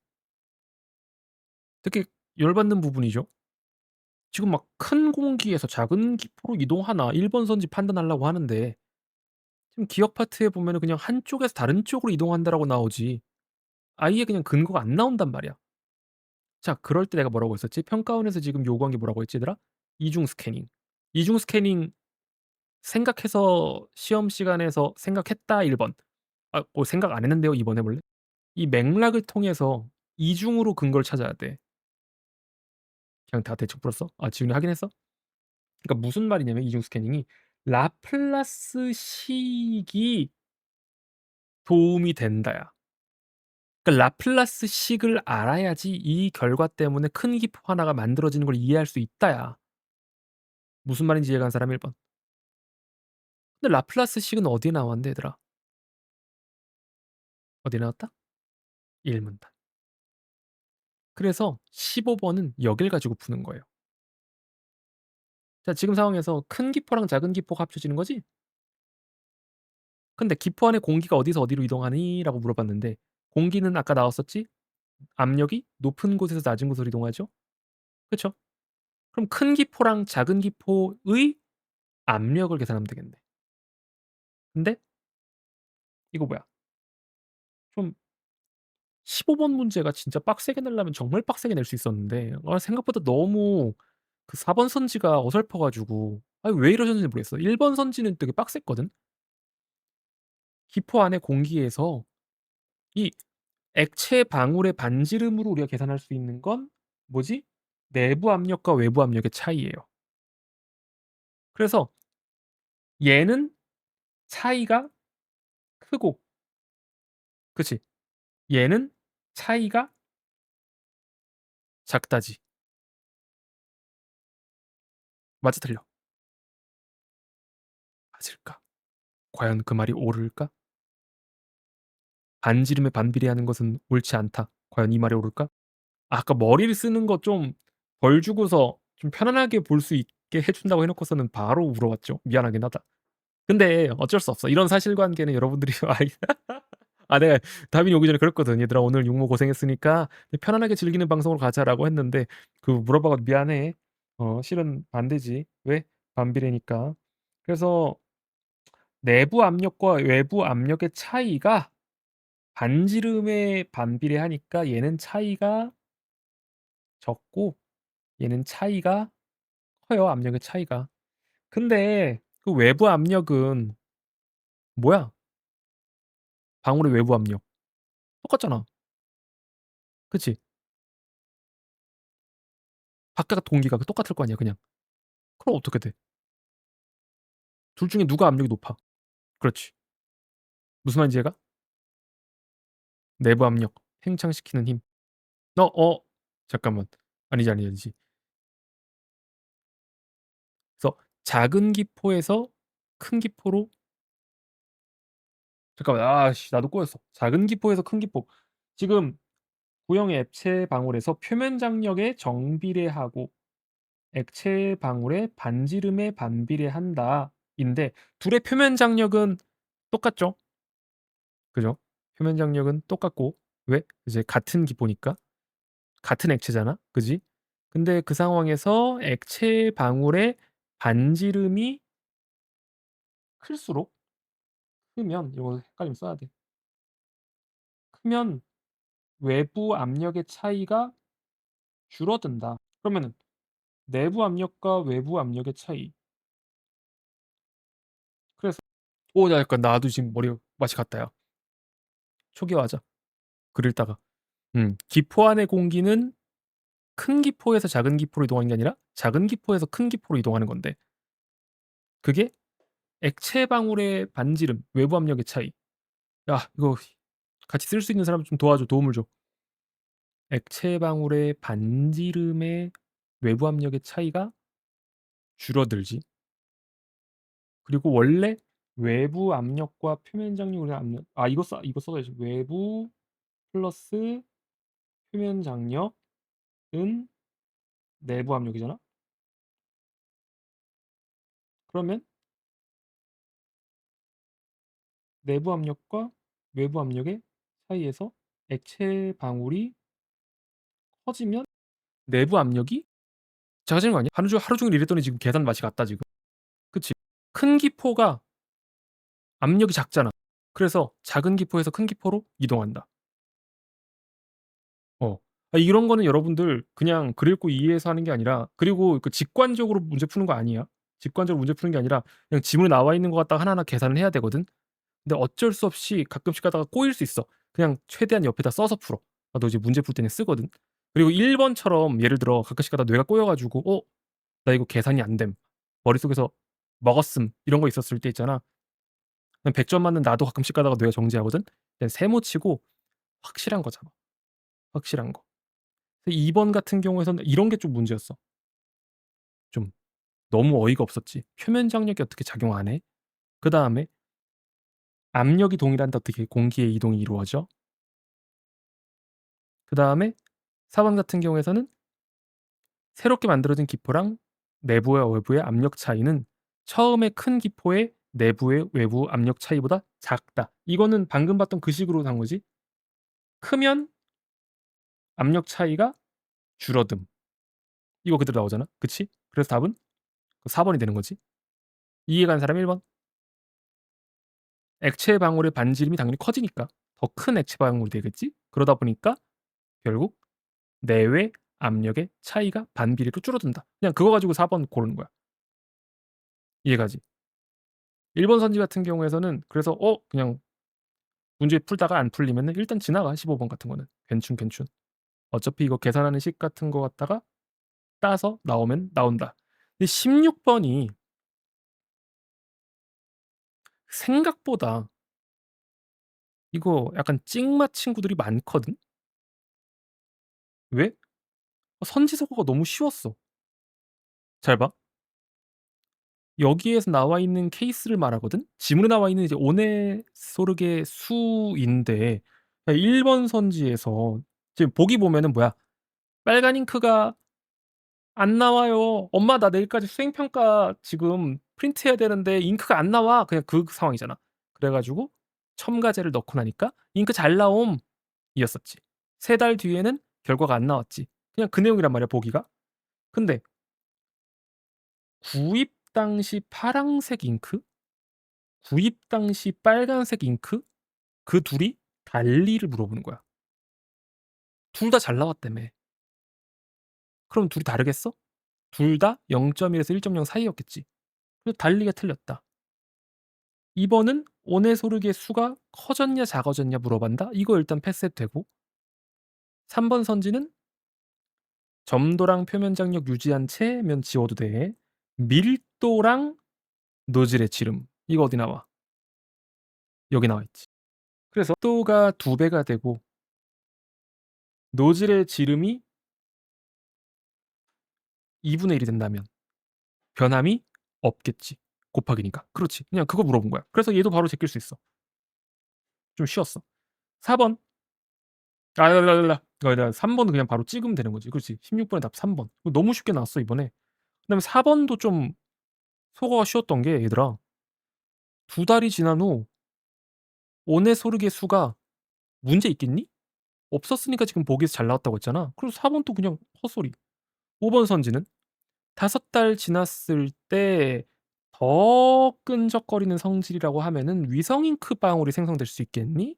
되게 열받는 부분이죠. 지금 막 큰 공기에서 작은 기포로 이동하나 1번 선지 판단하려고 하는데 지금 기억 파트에 보면은 그냥 한쪽에서 다른 쪽으로 이동한다라고 나오지 아예 그냥 근거가 안 나온단 말이야. 자 그럴 때 내가 뭐라고 했었지? 평가원에서 지금 요구한 게 뭐라고 했지 얘들아? 이중 스캐닝. 이중 스캐닝 생각해서 시험 시간에서 생각했다 1 번. 생각 안 했는데요 2번 해 볼래? 이 맥락을 통해서 이중으로 근거를 찾아야 돼. 그냥 다 대충 풀었어? 지훈이 하긴 했어? 그러니까 무슨 말이냐면 이중 스캐닝이 라플라스 식이 도움이 된다야. 그러니까 라플라스 식을 알아야지 이 결과 때문에 큰 기포 하나가 만들어지는 걸 이해할 수 있다야. 무슨 말인지 이해가는 사람 1 번. 근데 라플라스 식은 어디에 나왔는데 얘들아? 어디에 나왔다? 일문단. 그래서 15 번은 여길 가지고 푸는 거예요. 자 지금 상황에서 큰 기포랑 작은 기포가 합쳐지는 거지? 근데 "기포 안에 공기가 어디서 어디로 이동하니?"라고 물어봤는데 공기는 아까 나왔었지? 압력이 높은 곳에서 낮은 곳으로 이동하죠. 그쵸? 그럼 큰 기포랑 작은 기포의 압력을 계산하면 되겠네. 근데 이거 뭐야? 좀 15번 문제가 진짜 빡세게 내려면 정말 빡세게 낼 수 있었는데 생각보다 너무 그 4번 선지가 어설퍼 가지고 왜 이러셨는지 모르겠어. 1번 선지는 되게 빡셌거든. 기포 안의 공기에서 이 액체 방울의 반지름으로 우리가 계산할 수 있는 건 뭐지? 내부 압력과 외부 압력의 차이예요. 그래서 얘는 차이가 크고 그치? 얘는 차이가 작다지. 맞아 틀려? 맞을까? 과연 그 말이 옳을까? 반지름에 반비례하는 것은 옳지 않다. 과연 이 말이 옳을까? 아까 머리를 쓰는 거 좀 덜 주고서 좀 편안하게 볼 수 있게 해 준다고 해 놓고서는 바로 물어봤죠. 미안하긴 하다. 근데 어쩔 수 없어. 이런 사실관계는 여러분들이 내가 다빈이 오기 전에 그랬거든. "얘들아 오늘 육모 고생했으니까 편안하게 즐기는 방송으로 가자."라고 했는데 물어봐 가지고 "미안해. 실은 반대지." "왜?" "반비례니까." 그래서 내부 압력과 외부 압력의 차이가 반지름에 반비례하니까 얘는 차이가 적고 얘는 차이가 커요, 압력의 차이가. 근데 그 외부 압력은 뭐야? 방울의 외부 압력. 똑같잖아. 그치? 바깥 공기가 똑같을 거 아니야 그냥. 그럼 어떻게 돼? 둘 중에 누가 압력이 높아? 그렇지. 무슨 말인지 이해가? 내부 압력, 팽창시키는 힘. 어 잠깐만. 아니지, 아니지, 아니지. 그래서 작은 기포에서 큰 기포로 잠깐만 나도 꼬였어. 작은 기포에서 큰 기포. 지금 구형 액체 방울에서 표면 장력에 정비례하고 액체 방울의 반지름에 반비례한다인데 둘의 표면 장력은 똑같죠? 그죠? 표면 장력은 똑같고 왜? 이제 같은 기포니까. 같은 액체잖아. 그지? 근데 그 상황에서 액체 방울의 반지름이 클수록 크면 이거 헷갈리면 써야 돼. 크면 외부 압력의 차이가 줄어든다. 그러면은 내부 압력과 외부 압력의 차이. 그래서 나 약간 나도 지금 머리 맛이 갔다 야. 초기화하자. 글 읽다가. 기포 안의 공기는 큰 기포에서 작은 기포로 이동하는 게 아니라 작은 기포에서 큰 기포로 이동하는 건데 그게 액체 방울의 반지름, 외부 압력의 차이. 야 이거 같이 쓸 수 있는 사람 좀 도와줘. 도움을 줘. 액체 방울의 반지름의 외부 압력의 차이가 줄어들지. 그리고 원래 외부 압력과 표면 장력의 압력 이거 써야지. 외부 플러스 표면 장력은 내부 압력이잖아. 그러면 내부 압력과 외부 압력의 사이에서 액체 방울이 커지면 내부 압력이 작아지는 거 아니야? 하루 종일 이랬더니 지금 계산 맛이 갔다 지금. 그치? 큰 기포가 압력이 작잖아. 그래서 작은 기포에서 큰 기포로 이동한다. 어. 이런 거는 여러분들 그냥 글 읽고 이해해서 하는 게 아니라, 그리고 그 직관적으로 문제 푸는 거 아니야. 직관적으로 문제 푸는 게 아니라 그냥 지문에 나와 있는 거 갖다가 하나하나 계산을 해야 되거든. 근데 어쩔 수 없이 가끔씩 가다가 꼬일 수 있어. 그냥 최대한 옆에다 써서 풀어. 나도 이제 문제 풀 때는 쓰거든. 그리고 1 번처럼 예를 들어 가끔씩 가다가 뇌가 꼬여 가지고 '어 나 이거 계산이 안 됨. 머릿속에서 먹었음.' 이런 거 있었을 때 있잖아. 그냥 100점 맞는 나도 가끔씩 가다가 뇌가 정지하거든. 그냥 세모 치고 확실한 거 잡아. 확실한 거. 2번 같은 경우에서는 이런 게 좀 문제였어. 좀 너무 어이가 없었지. 표면 장력이 어떻게 작용 안 해? 그다음에 압력이 동일한데 어떻게 공기의 이동이 이루어져? 그다음에 4번 같은 경우에서는 새롭게 만들어진 기포랑 내부와 외부의 압력 차이는 처음에 큰 기포의 내부의 외부 압력 차이보다 작다. 이거는 방금 봤던 그 식으로 산 거지. 크면 압력 차이가 줄어듦. 이거 그대로 나오잖아. 그치? 그래서 답은 4 번이 되는 거지. 이해 가는 사람 1 번. 액체 방울의 반지름이 당연히 커지니까 더 큰 액체 방울이 되겠지. 그러다 보니까 결국 내외 압력의 차이가 반비례로 줄어든다. 그냥 그거 가지고 4번 고르는 거야. 이해가지? 1번 선지 같은 경우에서는 그래서 그냥 문제 풀다가 안 풀리면은 일단 지나가. 15번 같은 거는. 괜춘, 괜춘. 어차피 이거 계산하는 식 같은 거 갖다가 따서 나오면 나온다. 근데 16 번이 생각보다 이거 약간 찍맛 친구들이 많거든. 왜? 선지서가 너무 쉬웠어. 잘 봐. 여기에서 나와 있는 케이스를 말하거든. 지문에 나와 있는 이제 오네소르게 수인데 1번 선지에서 지금 보기 보면은 뭐야, "빨간 잉크가 안 나와요. 엄마 나 내일까지 수행 평가 지금 프린트해야 되는데 잉크가 안 나와." 그냥 그 상황이잖아. 그래 가지고 첨가제를 넣고 나니까 "잉크 잘 나옴." 이었었지. 3달 뒤에는 결과가 안 나왔지. 그냥 그 내용이란 말이야 보기가. 근데 구입 당시 파랑색 잉크, 구입 당시 빨간색 잉크, 그 둘이 달리를 물어보는 거야. 둘 다 잘 나왔다며. 그럼 둘이 다르겠어? 둘 다 0.1 에서 1.0 사이였겠지. 그래서 달리가 틀렸다. 2 번은 오네소르게 수가 커졌냐 작아졌냐 물어본다. 이거 일단 패스해도 되고. 3번 선지는 점도랑 표면 장력 유지한 채면 지워도 돼. 밀도랑 노즐의 지름. 이거 어디 나와? 여기 나와 있지. 그래서 밀도가 2 배가 되고 노즐의 지름이 2분의 1이 된다면 변함이 없겠지. 곱하기니까. 그렇지. 그냥 그거 물어본 거야. 그래서 얘도 바로 제낄 수 있어. 좀 쉬웠어. 4 번. 아 3 번은 그냥 바로 찍으면 되는 거지. 그렇지. 16 번의 답 3 번. 이거 너무 쉽게 나왔어 이번에. 그다음에 4 번도 좀 소거가 쉬웠던 게, 얘들아 2 달이 지난 후 오네소르게 수가 문제 있겠니? 없었으니까 지금 보기에서 잘 나왔다고 했잖아. 그래서 4 번도 그냥 헛소리. 5번 선지는 5달 지났을 때 더 끈적거리는 성질이라고 하면은 위성 잉크 방울이 생성될 수 있겠니?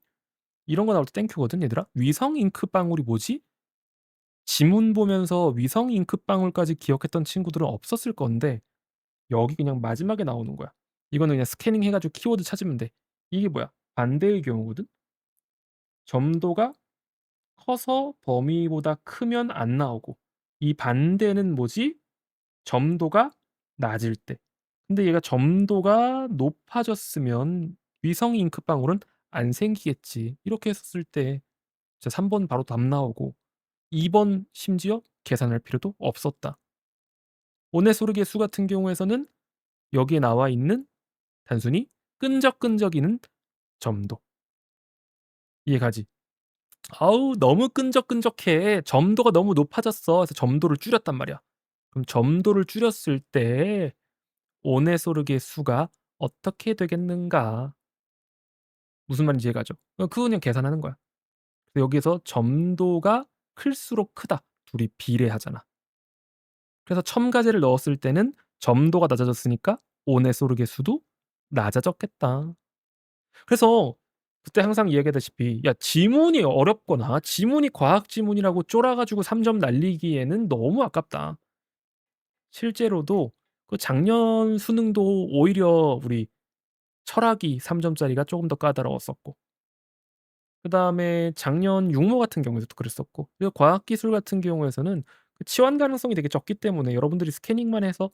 이런 거 나올 때 땡큐거든 얘들아. 위성 잉크 방울이 뭐지? 지문 보면서 위성 잉크 방울까지 기억했던 친구들은 없었을 건데 여기 그냥 마지막에 나오는 거야. 이거는 그냥 스캐닝 해 가지고 키워드 찾으면 돼. 이게 뭐야? 반대의 경우거든. 점도가 커서 범위보다 크면 안 나오고, 이 반대는 뭐지? 점도가 낮을 때. 근데 얘가 점도가 높아졌으면 위성 잉크방울은 안 생기겠지. 이렇게 했었을 때 이제 3번 바로 답 나오고 2번 심지어 계산할 필요도 없었다. 오네소르게 수 같은 경우에서는 여기에 나와 있는 단순히 끈적끈적이는 점도. 이해가지? "아우 너무 끈적끈적해. 점도가 너무 높아졌어." 해서 점도를 줄였단 말이야. 그럼 점도를 줄였을 때 오네소르게 수가 어떻게 되겠는가? 무슨 말인지 이해가죠? 그거 그냥 계산하는 거야. 여기에서 점도가 클수록 크다. 둘이 비례하잖아. 그래서 첨가제를 넣었을 때는 점도가 낮아졌으니까 오네소르게 수도 낮아졌겠다. 그래서 그때 항상 이야기하다시피 야 지문이 어렵거나 지문이 과학 지문이라고 쫄아 가지고 3점 날리기에는 너무 아깝다. 실제로도 그 작년 수능도 오히려 우리 철학이 3 점짜리가 쪼금 더 까다로웠었고, 그다음에 작년 육모 같은 경우에서도 그랬었고, 그리고 과학기술 같은 경우에서는 그 치환 가능성이 되게 적기 때문에 여러분들이 스캐닝만 해서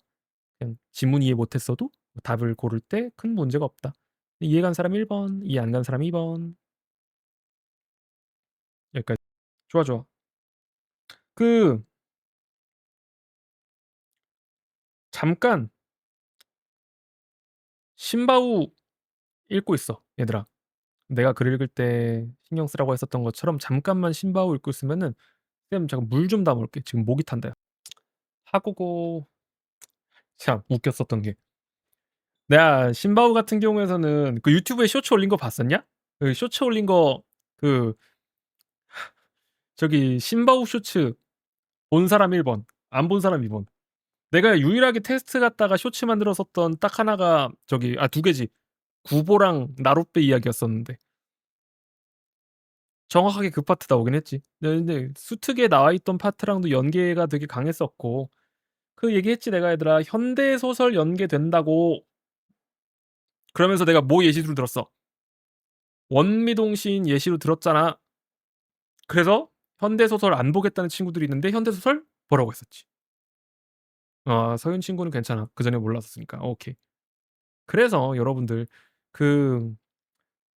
그냥 지문 이해 못했어도 답을 고를 때 큰 문제가 없다. 이해 간 사람 1 번, 이해 안 간 사람 2 번. 여기까지. 좋아, 좋아. 그 잠깐 신바우 읽고 있어, 얘들아. 내가 글 읽을 때 신경 쓰라고 했었던 것처럼 잠깐만 신바우 읽고 있으면은 "쌤 잠깐 물 좀 담아 올게. 지금 목이 탄다." 하고고 참 웃겼었던 게, 내가 신바우 같은 경우에서는 그 유튜브에 쇼츠 올린 거 봤었냐? 그 쇼츠 올린 거, 그 저기 신바우 쇼츠 본 사람 1 번, 안 본 사람 2 번. 내가 유일하게 테스트 갔다가 쇼츠 만들었었던 딱 하나가 저기 2 개지. 구보랑 나룻배 이야기였었는데 정확하게 그 파트 나오긴 했지. 네, 근데 수특에 나와 있던 파트랑도 연계가 되게 강했었고, 그 얘기했지 내가 얘들아. 현대 소설 연계된다고. 그러면서 내가 뭐 예시로 들었어? 원미동 시인 예시로 들었잖아. 그래서 현대 소설 안 보겠다는 친구들이 있는데 현대 소설 보라고 했었지. 서윤 친구는 괜찮아. 그전에 몰랐었으니까. 오케이. 그래서 여러분들 그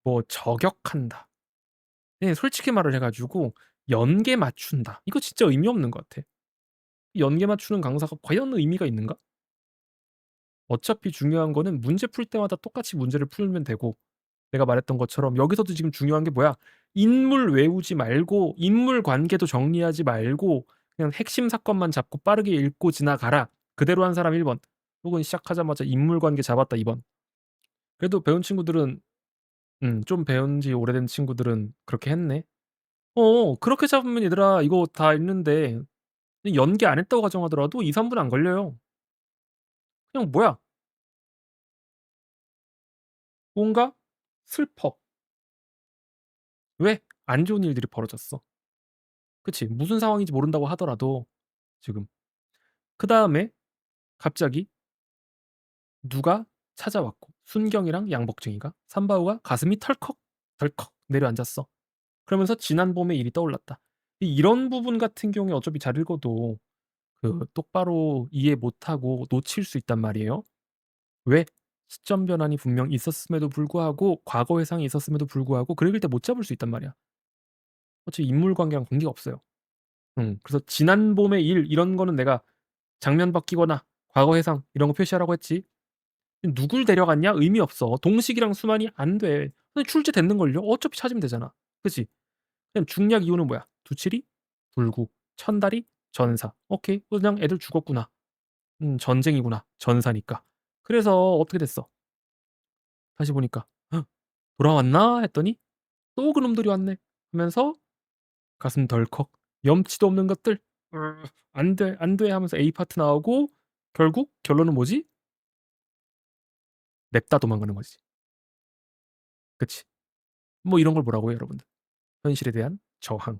뭐 저격한다. 예, 솔직히 말을 해 가지고 연계 맞춘다. 이거 진짜 의미 없는 것 같아. 연계 맞추는 강사가 과연 의미가 있는가? 어차피 중요한 거는 문제 풀 때마다 똑같이 문제를 풀면 되고, 내가 말했던 것처럼 여기서도 지금 중요한 게 뭐야? 인물 외우지 말고 인물 관계도 정리하지 말고 그냥 핵심 사건만 잡고 빠르게 읽고 지나가라. 그대로 한 사람 1 번, 혹은 시작하자마자 인물 관계 잡았다 2 번. 그래도 배운 친구들은, 좀 배운 지 오래된 친구들은 그렇게 했네. 그렇게 잡으면 얘들아 이거 다 읽는데 연계 안 했다고 가정하더라도 2-3분 안 걸려요. 그냥 뭐야, 뭔가 슬퍼. 왜? 안 좋은 일들이 벌어졌어. 그치. 무슨 상황인지 모른다고 하더라도 지금. 그다음에 갑자기 누가 찾아왔고 순경이랑 양복쟁이가 삼바오가 가슴이 털컥 덜컥 내려앉았어. 그러면서 지난 봄의 일이 떠올랐다. 이런 부분 같은 경우에 어차피 잘 읽어도 똑바로 이해 못하고 놓칠 수 있단 말이에요. 왜? 시점 변환이 분명 있었음에도 불구하고 과거 회상이 있었음에도 불구하고 그 읽을 때 못 잡을 수 있단 말이야. 어차피 인물 관계랑 관계가 없어요. 그래서 지난 봄의 일 이런 거는 내가 장면 바뀌거나 과거 회상 이런 거 표시하라고 했지. 누굴 데려갔냐? 의미 없어. 동식이랑 수만이 안 돼. 근데 출제됐는걸요? 어차피 찾으면 되잖아. 그치? 그냥 중략 이유는 뭐야? 두칠이, 불구, 천다리, 전사. 오케이. 그냥 애들 죽었구나. 전쟁이구나. 전사니까. 그래서 어떻게 됐어? 다시 보니까 '헉, 돌아왔나?' 했더니 '또 그놈들이 왔네.' 하면서 가슴 덜컥. 염치도 없는 것들. 안 돼, 안 돼 하면서 A 파트 나오고 결국 결론은 뭐지? 냅다 도망가는 거지. 그치? 뭐 이런 걸 뭐라고 해요, 여러분들? 현실에 대한 저항.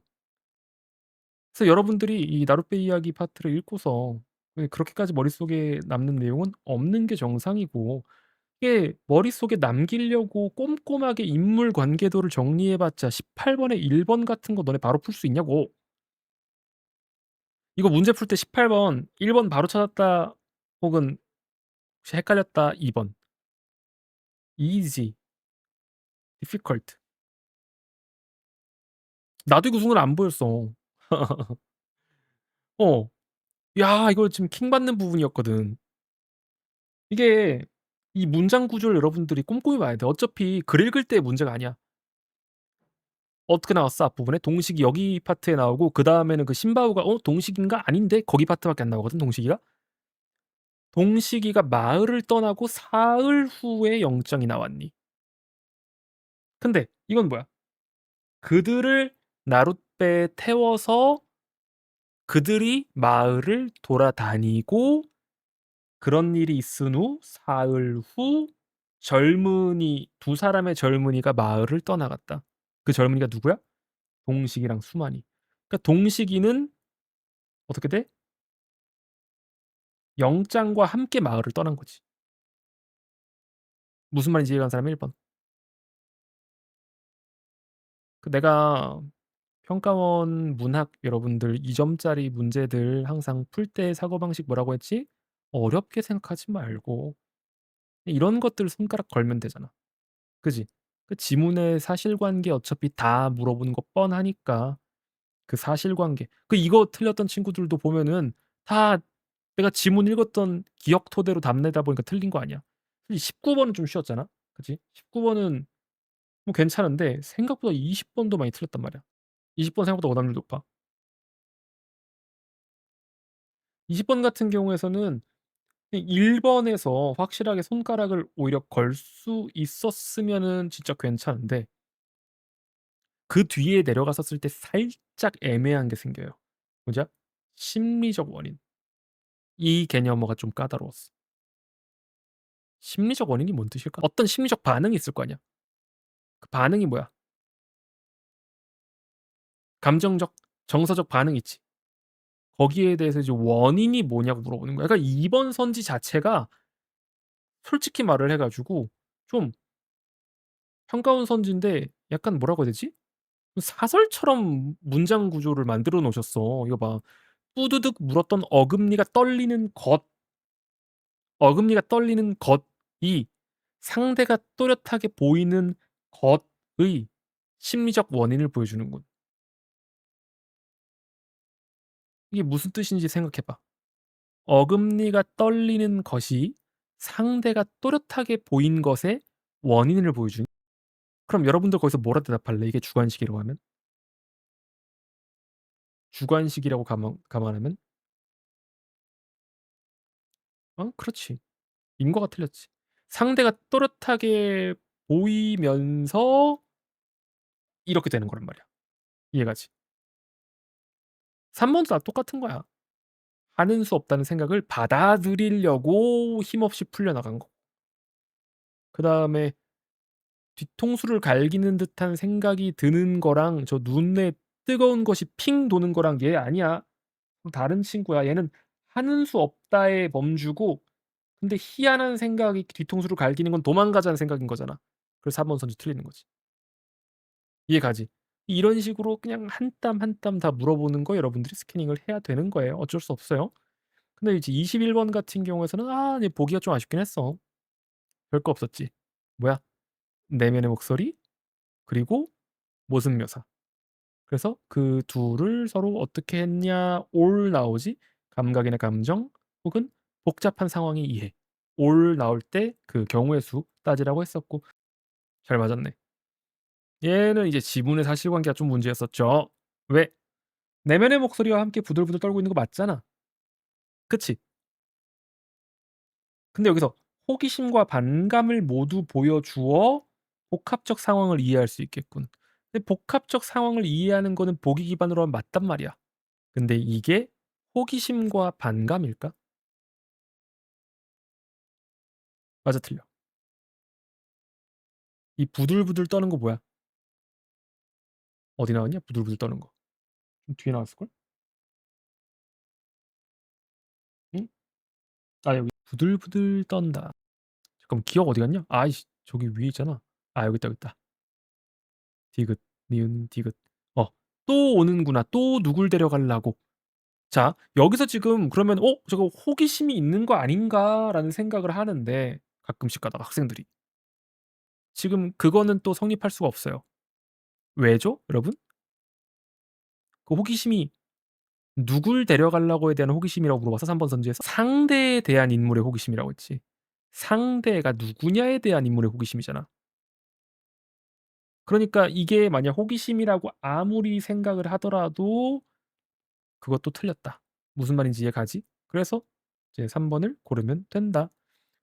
그래서 여러분들이 이 나룻배 이야기 파트를 읽고서 그렇게까지 머릿속에 남는 내용은 없는 게 정상이고, 이게 머릿속에 남기려고 꼼꼼하게 인물 관계도를 정리해 봤자 18 번에 1번 같은 거 너네 바로 풀 수 있냐고. 이거 문제 풀 때 18번 1번 바로 찾았다, 혹은 혹시 헷갈렸다 2 번. easy, difficult. 나도 이거 순간 안 보였어. 어. 야 이거 지금 킹 받는 부분이었거든. 이게 이 문장 구조를 여러분들이 꼼꼼히 봐야 돼. 어차피 글 읽을 때의 문제가 아니야. 어떻게 나왔어 앞부분에? 동식이 여기 파트에 나오고 그다음에는 그 신바우가 동식인가? 아닌데 거기 파트밖에 안 나오거든 동식이가. 동식이가 마을을 떠나고 사흘 후에 영장이 나왔니. 근데 이건 뭐야? 그들을 나룻배에 태워서 그들이 마을을 돌아다니고 그런 일이 있은 후 사흘 후 젊은이 두 사람의 젊은이가 마을을 떠나갔다. 그 젊은이가 누구야? 동식이랑 수만이. 그러니까 동식이는 어떻게 돼? 영장과 함께 마을을 떠난 거지. 무슨 말인지 이해가는 사람 1 번. 그 내가 평가원 문학 여러분들 2 점짜리 문제들 항상 풀 때 사고방식 뭐라고 했지? 어렵게 생각하지 말고 이런 것들 손가락 걸면 되잖아. 그지? 그 지문의 사실관계 어차피 다 물어보는 거 뻔하니까 그 사실관계 이거 틀렸던 친구들도 보면은 다 내가 지문 읽었던 기억 토대로 답 내다 보니까 틀린 거 아니야. 솔직히 19 번은 좀 쉬웠잖아. 그지? 19 번은 뭐 괜찮은데 생각보다 20 번도 많이 틀렸단 말이야. 20번 생각보다 오답률 높아. 20번 같은 경우에서는 1 번에서 확실하게 손가락을 오히려 걸 수 있었으면은 진짜 괜찮은데 그 뒤에 내려갔었을 때 살짝 애매한 게 생겨요. 뭐죠? 심리적 원인. 이 개념어가 좀 까다로웠어. 심리적 원인이 뭔 뜻일까? 어떤 심리적 반응이 있을 거 아니야. 그 반응이 뭐야? 감정적, 정서적 반응이 있지. 거기에 대해서 이제 원인이 뭐냐고 물어보는 거야. 그러니까 2번 선지 자체가 솔직히 말을 해 가지고 좀 평가원 선지인데 약간 뭐라고 해야 되지? 사설처럼 문장 구조를 만들어 놓으셨어. 이거 봐. "뿌드득 물었던 어금니가 떨리는 것이 상대가 또렷하게 보이는 것의 심리적 원인을 보여주는군." 이게 무슨 뜻인지 생각해 봐. 어금니가 떨리는 것이 상대가 또렷하게 보인 것의 원인을 보여주니 그럼 여러분들 거기서 뭐라 대답할래? 이게 주관식이라고 하면? 주관식이라고 감안하면? 그렇지. 인과가 틀렸지. 상대가 또렷하게 보이면서 이렇게 되는 거란 말이야. 이해가지? 3 번도 다 똑같은 거야. 하는 수 없다는 생각을 받아들이려고 힘없이 풀려나간 거. 그다음에 뒤통수를 갈기는 듯한 생각이 드는 거랑 저 눈에 뜨거운 것이 핑 도는 거랑 얘 아니야. 다른 친구야. 얘는 하는 수 없다에 멈추고 근데 희한한 생각이 뒤통수를 갈기는 건 도망가자는 생각인 거잖아. 그래서 4번 선지 틀리는 거지. 이해가지? 이런 식으로 그냥 한 땀 한 땀 다 물어보는 거 여러분들이 스캐닝을 해야 되는 거예요. 어쩔 수 없어요. 근데 이제 21번 같은 경우에서는 얘 보기가 좀 아쉽긴 했어. 별거 없었지. 뭐야? 내면의 목소리 그리고 모습 묘사. 그래서 그 둘을 서로 어떻게 했냐 올 나오지 감각이나 감정 혹은 복잡한 상황의 이해. 올 나올 때 그 경우의 수 따지라고 했었고 잘 맞았네. 얘는 이제 지문의 사실관계가 좀 문제였었죠. 왜? 내면의 목소리와 함께 부들부들 떨고 있는 거 맞잖아. 그치? 근데 여기서 호기심과 반감을 모두 보여주어 복합적 상황을 이해할 수 있겠군. 근데 복합적 상황을 이해하는 거는 보기 기반으로 하면 맞단 말이야. 근데 이게 호기심과 반감일까? 맞아, 틀려. 이 부들부들 떠는 거 뭐야? 어디 나왔냐? 부들부들 떠는 거. 좀 뒤에 나왔을걸? 응? 여기 부들부들 떤다. 잠깐만 기억 어디 갔냐? 아이씨 저기 위에 있잖아. 여기 있다, 여기 있다. 디귿, 니은, 디귿. 또 오는구나. 또 누굴 데려가려고. 자, 여기서 지금 그러면 '어 저거 호기심이 있는 거 아닌가?'라는 생각을 하는데 가끔씩 가다가 학생들이. 지금 그거는 또 성립할 수가 없어요. 왜죠 여러분? 그 호기심이 누굴 데려가려고에 대한 호기심이라고 물어봐서 3번 선지에서 상대에 대한 인물의 호기심이라고 했지. 상대가 누구냐에 대한 인물의 호기심이잖아. 그러니까 이게 만약 호기심이라고 아무리 생각을 하더라도 그것도 틀렸다. 무슨 말인지 이해가지? 그래서 이제 3 번을 고르면 된다.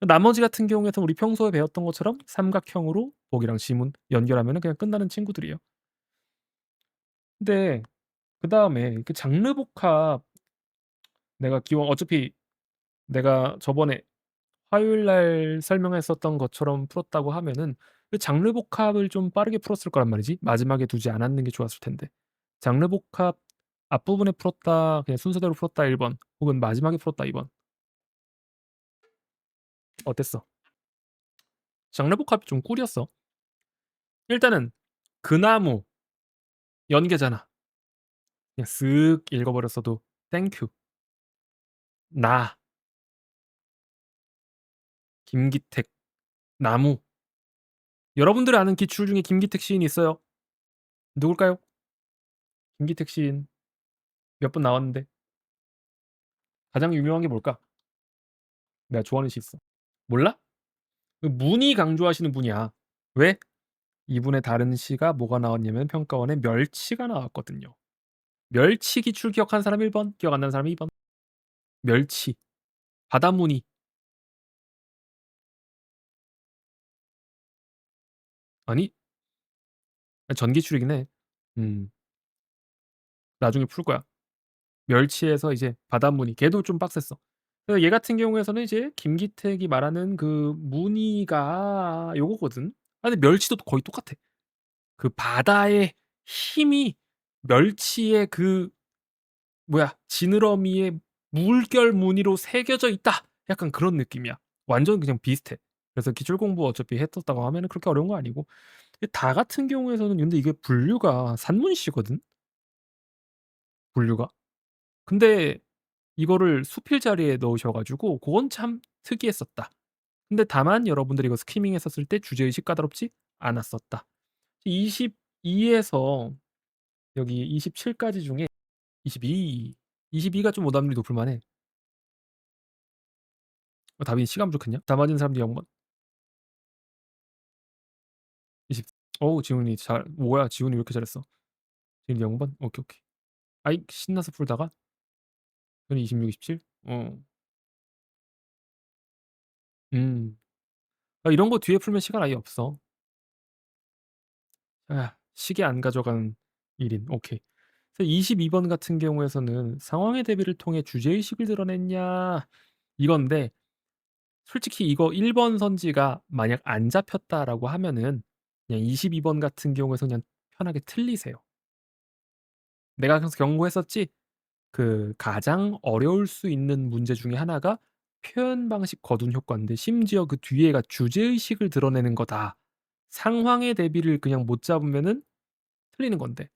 나머지 같은 경우에는 우리 평소에 배웠던 것처럼 삼각형으로 보기랑 지문 연결하면은 그냥 끝나는 친구들이에요. 근데 그다음에 그 장르 복합 내가 기왕 어차피 내가 저번에 화요일 날 설명했었던 것처럼 풀었다고 하면은 그 장르 복합을 좀 빠르게 풀었을 거란 말이지. 마지막에 두지 않았는 게 좋았을 텐데. 장르 복합 앞부분에 풀었다 그냥 순서대로 풀었다 1 번 혹은 마지막에 풀었다 2 번. 어땠어? 장르 복합이 좀 꿀이었어. 일단은 그 나무 연계잖아. 그냥 쓱 읽어 버렸어도 땡큐. 나, 김기택, 나무. 여러분들이 아는 기출 중에 김기택 시인이 있어요. 누굴까요? 김기택 시인 몇 번 나왔는데 가장 유명한 게 뭘까? 내가 좋아하는 시 있어. 몰라? 그 문이 강조하시는 분이야. 왜? 이분의 다른 시가 뭐가 나왔냐면 평가원에 멸치가 나왔거든요. 멸치 기출 기억하는 사람 1 번, 기억 안 나는 사람 2 번. 멸치. 바다무늬. 아니 전기출이긴 해. 음. 나중에 풀 거야. 멸치에서 이제 바닷무늬 걔도 좀 빡셌어. 그래서 얘 같은 경우에서는 이제 김기택이 말하는 그 무늬가 요거거든. 아 근데 멸치도 거의 똑같아. 그 바다의 힘이 멸치의 그 뭐야 지느러미에 물결 무늬로 새겨져 있다. 약간 그런 느낌이야. 완전 그냥 비슷해. 그래서 기출 공부 어차피 했었다고 하면은 그렇게 어려운 거 아니고. 근데 다 같은 경우에서는 근데 이게 분류가 산문시거든, 분류가. 근데 이거를 수필 자리에 넣으셔 가지고 고건 참 특이했었다. 근데 다만 여러분들이 이거 스키밍 했었을 때 주제의식 까다롭지 않았었다. 22 에서 여기 27 까지 중에 22, 22가 좀 오답률이 높을 만해. 답이 시간 부족했냐? 다 맞은 사람들이 0 번. 20 어우 지훈이 잘 뭐야 지훈이 왜 이렇게 잘했어? 지훈이 0 번? 오케이, 오케이. 아이 신나서 풀다가 지훈이 26, 27? 어. 음. 아 이런 거 뒤에 풀면 시간 아예 없어. 아 시계 안 가져간 1 인. 오케이. 그래서 22번 같은 경우에서는 "상황의 대비를 통해 주제의식을 드러냈냐." 이건데 솔직히 이거 1번 선지가 만약 안 잡혔다라고 하면은 그냥 22번 같은 경우에서 그냥 편하게 틀리세요. 내가 그래서 경고했었지? 그 가장 어려울 수 있는 문제 중에 하나가 표현 방식 거둔 효과인데 심지어 그 뒤에가 "주제의식을 드러내는 거다." 상황의 대비를 그냥 못 잡으면은 틀리는 건데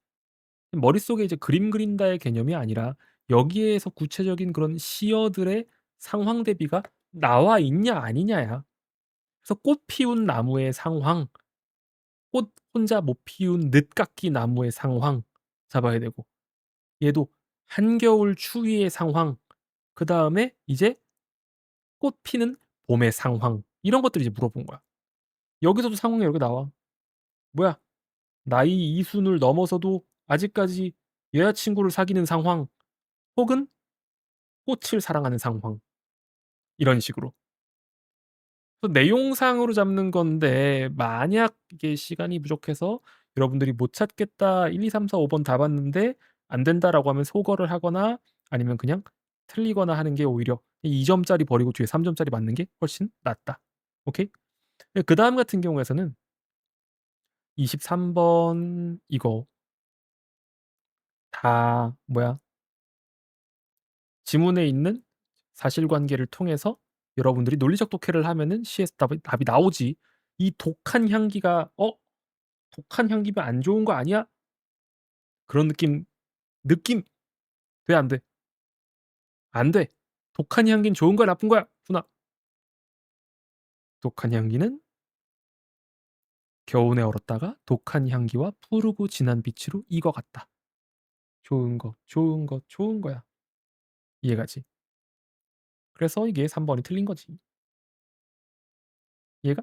머릿속에 이제 그림 그린다의 개념이 아니라 여기에서 구체적인 그런 시어들의 상황 대비가 나와 있냐 아니냐야. 그래서 꽃 피운 나무의 상황, 꽃 혼자 못 피운 늦깎이 나무의 상황 잡아야 되고 얘도 한겨울 추위의 상황, 그다음에 이제 꽃 피는 봄의 상황 이런 것들을 이제 물어본 거야. 여기서도 상황이 이렇게 나와. 뭐야 나이 이순을 넘어서도 아직까지 여자친구를 사귀는 상황 혹은 꽃을 사랑하는 상황 이런 식으로. 그 내용상으로 잡는 건데 만약 이게 시간이 부족해서 여러분들이 못 찾겠다 1, 2, 3, 4, 5번 다 봤는데 안 된다라고 하면 소거를 하거나 아니면 그냥 틀리거나 하는 게 오히려 2 점짜리 버리고 뒤에 3 점짜리 맞는 게 훨씬 낫다. 오케이? 그다음 같은 경우에서는 23번 이거 다 뭐야 지문에 있는 사실관계를 통해서 여러분들이 논리적 독해를 하면은 시에서 답이 나오지. 이 독한 향기가 '어 독한 향기면 안 좋은 거 아니야?' 그런 느낌 돼 안 돼? 안 돼. 독한 향기는 좋은 거야, 나쁜 거야? 훈아. 독한 향기는 겨우내 얼었다가 독한 향기와 푸르고 진한 빛으로 익어갔다. 좋은 거, 좋은 거, 좋은 거야. 이해가지? 그래서 이게 3 번이 틀린 거지. 이해가?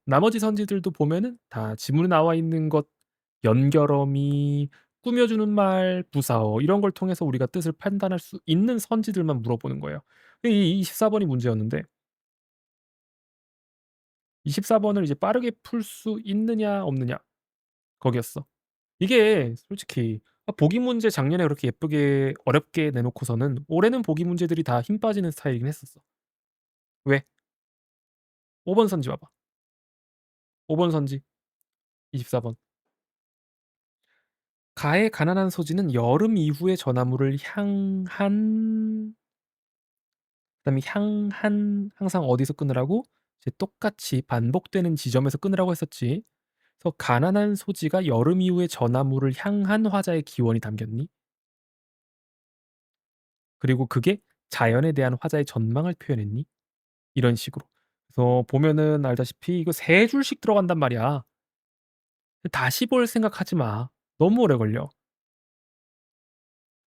나머지 선지들도 보면은 다 지문에 나와 있는 것, 연결어미, 꾸며주는 말, 부사어 이런 걸 통해서 우리가 뜻을 판단할 수 있는 선지들만 물어보는 거예요. 이 24 번이 문제였는데 24 번을 이제 빠르게 풀 수 있느냐 없느냐 거기였어. 이게 솔직히 보기 문제 작년에 그렇게 예쁘게 어렵게 내놓고서는 올해는 보기 문제들이 다 힘 빠지는 스타일이긴 했었어. 왜? 5번 선지 봐봐. 5번 선지 24 번. 가의 가난한 소지는 여름 이후의 전화물을 향한, 그다음에 향한 항상 어디서 끊으라고? 이제 똑같이 반복되는 지점에서 끊으라고 했었지. 그래서 가난한 소지가 여름 이후의 전화물을 향한 화자의 기원이 담겼니? 그리고 그게 자연에 대한 화자의 전망을 표현했니? 이런 식으로. 그래서 보면은 알다시피 이거 3 줄씩 들어간단 말이야. 다시 볼 생각하지 마. 너무 오래 걸려.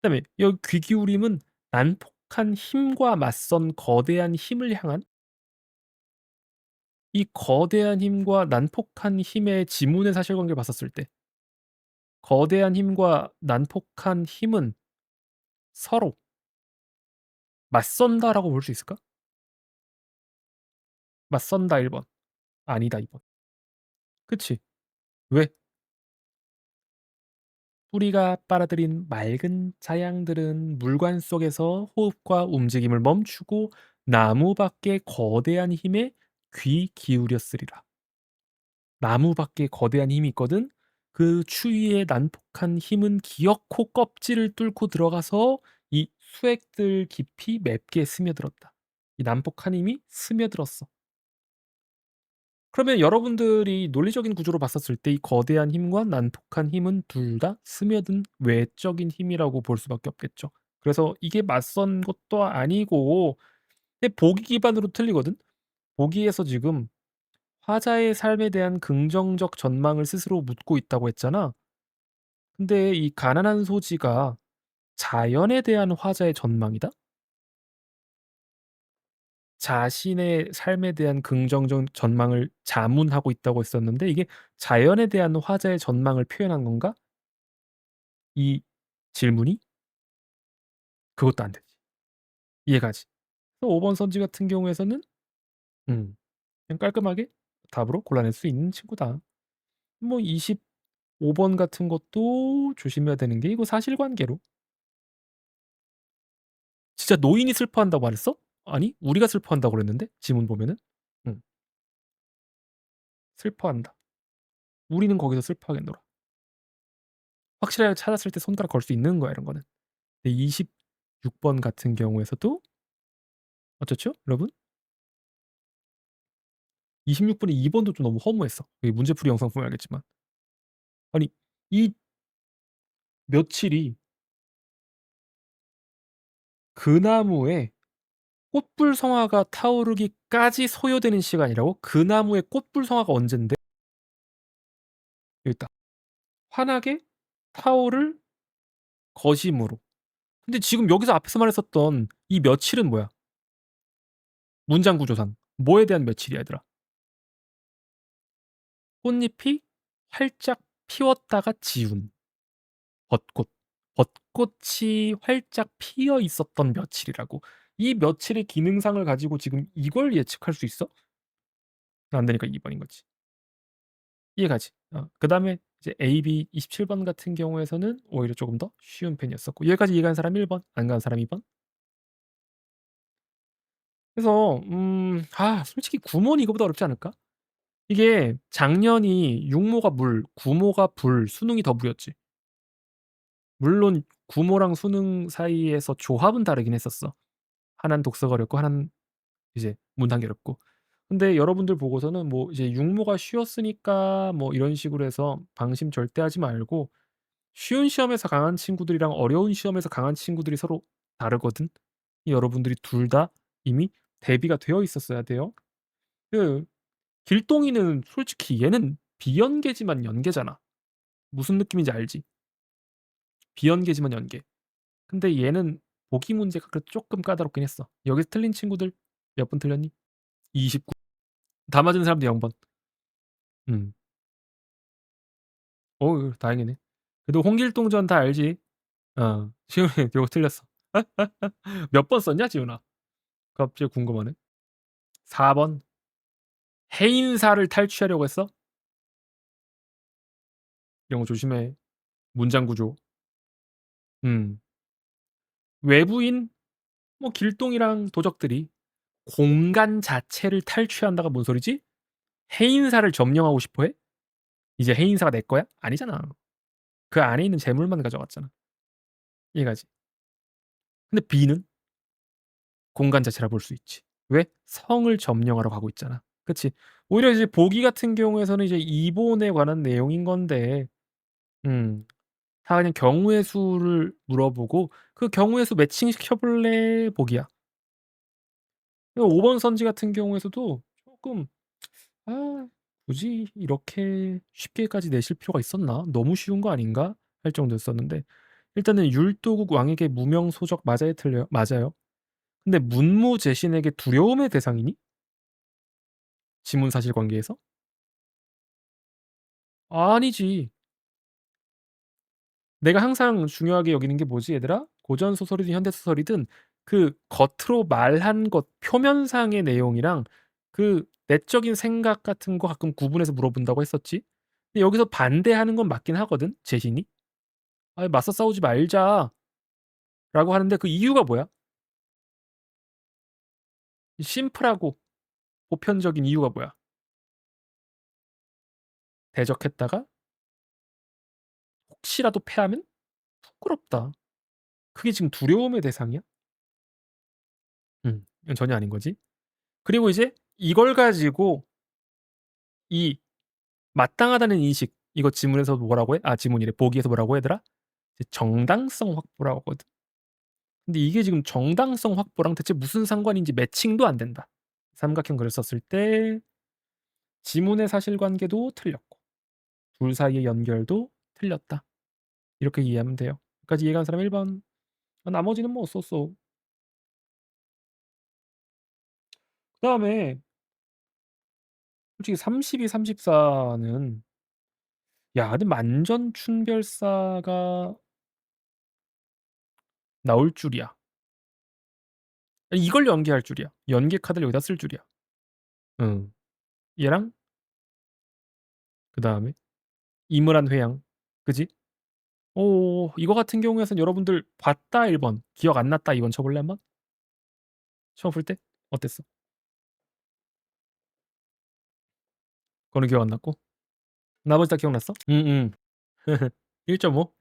그다음에 여기 귀 기울임은 난폭한 힘과 맞선 거대한 힘을 향한, 이 거대한 힘과 난폭한 힘의 지문의 사실관계를 봤었을 때 거대한 힘과 난폭한 힘은 서로 맞선다라고 볼 수 있을까? 맞선다 1 번, 아니다 2 번. 그치. 왜? 뿌리가 빨아들인 맑은 자양들은 물관 속에서 호흡과 움직임을 멈추고 나무 밖에 거대한 힘에 귀 기울였으리라. 나무 밖에 거대한 힘이 있거든. 그 추위의 난폭한 힘은 기어코 껍질을 뚫고 들어가서 이 수액들 깊이 맵게 스며들었다. 이 난폭한 힘이 스며들었어. 그러면 여러분들이 논리적인 구조로 봤었을 때 이 거대한 힘과 난폭한 힘은 둘 다 스며든 외적인 힘이라고 볼 수밖에 없겠죠. 그래서 이게 맞선 것도 아니고, 근데 보기 기반으로 틀리거든. 보기에서 지금 화자의 삶에 대한 긍정적 전망을 스스로 묻고 있다고 했잖아. 근데 이 가난한 소지가 자연에 대한 화자의 전망이다? 자신의 삶에 대한 긍정적 전망을 자문하고 있다고 했었는데 이게 자연에 대한 화자의 전망을 표현한 건가? 이 질문이? 그것도 안 되지. 이해가지? 그래서 5번 선지 같은 경우에서는 음 그냥 깔끔하게 답으로 골라낼 수 있는 친구다. 뭐 25번 같은 것도 조심해야 되는 게 이거 사실관계로 진짜 노인이 슬퍼한다고 말했어? 아니 우리가 슬퍼한다고 그랬는데 지문 보면은. 음 슬퍼한다. 우리는 거기서 슬퍼하겠노라. 확실하게 찾았을 때 손가락 걸 수 있는 거야 이런 거는. 근데 26번 같은 경우에서도 어쩌죠 여러분? 26 번에 2 번도 좀 너무 허무했어. 이 문제풀이 영상 보면 알겠지만. 아니 이 며칠이 그 나무에 꽃불성화가 타오르기까지 소요되는 시간이라고? 그 나무에 꽃불성화가 언젠데? 여기 있다. 환하게 타오를 거심으로. 근데 지금 여기서 앞에서 말했었던 이 며칠은 뭐야? 문장 구조상. 뭐에 대한 며칠이야 얘들아? 꽃잎이 활짝 피웠다가 지운 벚꽃. 벚꽃이 활짝 피어 있었던 며칠이라고. 이 며칠의 기능상을 가지고 지금 이걸 예측할 수 있어? 안 되니까 2 번인 거지. 이해가지? 그다음에 이제 A, B 27번 같은 경우에서는 오히려 조금 더 쉬운 편이었었고 여기까지 이해가는 사람 1 번, 안 가는 사람 2 번. 그래서 솔직히 구몬이 이거보다 어렵지 않을까? 이게 작년이 육모가 물, 구모가 불, 수능이 더 무였지. 물론 구모랑 수능 사이에서 조합은 다르긴 했었어. 하나는 독서가 어렵고 하나는 이제 문단계 어렵고. 근데 여러분들 보고서는 뭐 이제 육모가 쉬웠으니까 뭐 이런 식으로 해서 방심 절대 하지 말고 쉬운 시험에서 강한 친구들이랑 어려운 시험에서 강한 친구들이 서로 다르거든. 여러분들이 둘 다 이미 대비가 되어 있었어야 돼요. 그 길동이는 솔직히 얘는 비연계지만 연계잖아. 무슨 느낌인지 알지? 비연계지만 연계. 근데 얘는 보기 문제가 그래도 쪼끔 까다롭긴 했어. 여기서 틀린 친구들 몇 번 틀렸니? 29. 다 맞은 사람도 0 번. 음. 어우 다행이네. 그래도 홍길동전 다 알지? 어. 시훈이 요거 틀렸어. 몇 번 썼냐 지훈아? 갑자기 궁금하네. 4 번. 해인사를 탈취하려고 했어? 이런 거 조심해. 문장 구조. 음. 외부인 뭐 길동이랑 도적들이 공간 자체를 탈취한다가 뭔 소리지? 해인사를 점령하고 싶어 해? 이제 해인사가 내 거야? 아니잖아. 그 안에 있는 재물만 가져갔잖아. 이해가지? 근데 B는 공간 자체라 볼 수 있지. 왜? 성을 점령하러 가고 있잖아. 그치? 오히려 이제 보기 같은 경우에서는 이제 이본에 관한 내용인 건데 음 다 그냥 경우의 수를 물어보고 "그 경우의 수 매칭 시켜 볼래?" 보기야. 5번 선지 같은 경우에서도 쪼끔 '아 굳이 이렇게 쉽게까지 내실 필요가 있었나? 너무 쉬운 거 아닌가?' 할 정도였었는데 일단은 율도국 왕에게 무명소적 맞아요, 틀려요? 맞아요. 근데 문무제신에게 두려움의 대상이니? 지문 사실관계에서? 아니지. 내가 항상 중요하게 여기는 게 뭐지 얘들아? 고전 소설이든 현대 소설이든 그 겉으로 말한 것 표면상의 내용이랑 그 내적인 생각 같은 거 가끔 구분해서 물어본다고 했었지. 근데 여기서 반대하는 건 맞긴 하거든 제신이. "아이 맞서 싸우지 말자."라고 하는데 그 이유가 뭐야? 심플하고 보편적인 이유가 뭐야? 대적했다가 혹시라도 패하면 부끄럽다. 그게 지금 두려움의 대상이야? 이건 전혀 아닌 거지. 그리고 이제 이걸 가지고 이 마땅하다는 인식 이거 지문에서 뭐라고 해? 아 지문이래. 보기에서 뭐라고 하더라? 이제 정당성 확보라고 하거든. 근데 이게 지금 정당성 확보랑 대체 무슨 상관인지 매칭도 안 된다. 삼각형 글을 썼을 때 지문의 사실관계도 틀렸고 둘 사이의 연결도 틀렸다. 이렇게 이해하면 돼요. 여기까지 이해가는 사람 1 번. 나머지는 뭐 쏘쏘. 그다음에 솔직히 32, 34는 야 근데 만전춘별사가 나올 줄이야. 이걸 연계할 줄이야. 연계 카드를 여기다 쓸 줄이야. 응. 얘랑 그다음에 이물한 회양. 그지? 이거 같은 경우에선 여러분들 봤다 1 번, 기억 안 났다 2번 쳐 볼래 한번? 시험 풀 때? 어땠어? 그거는 기억 안 났고 나머지 다 기억났어? 음음. 1.5?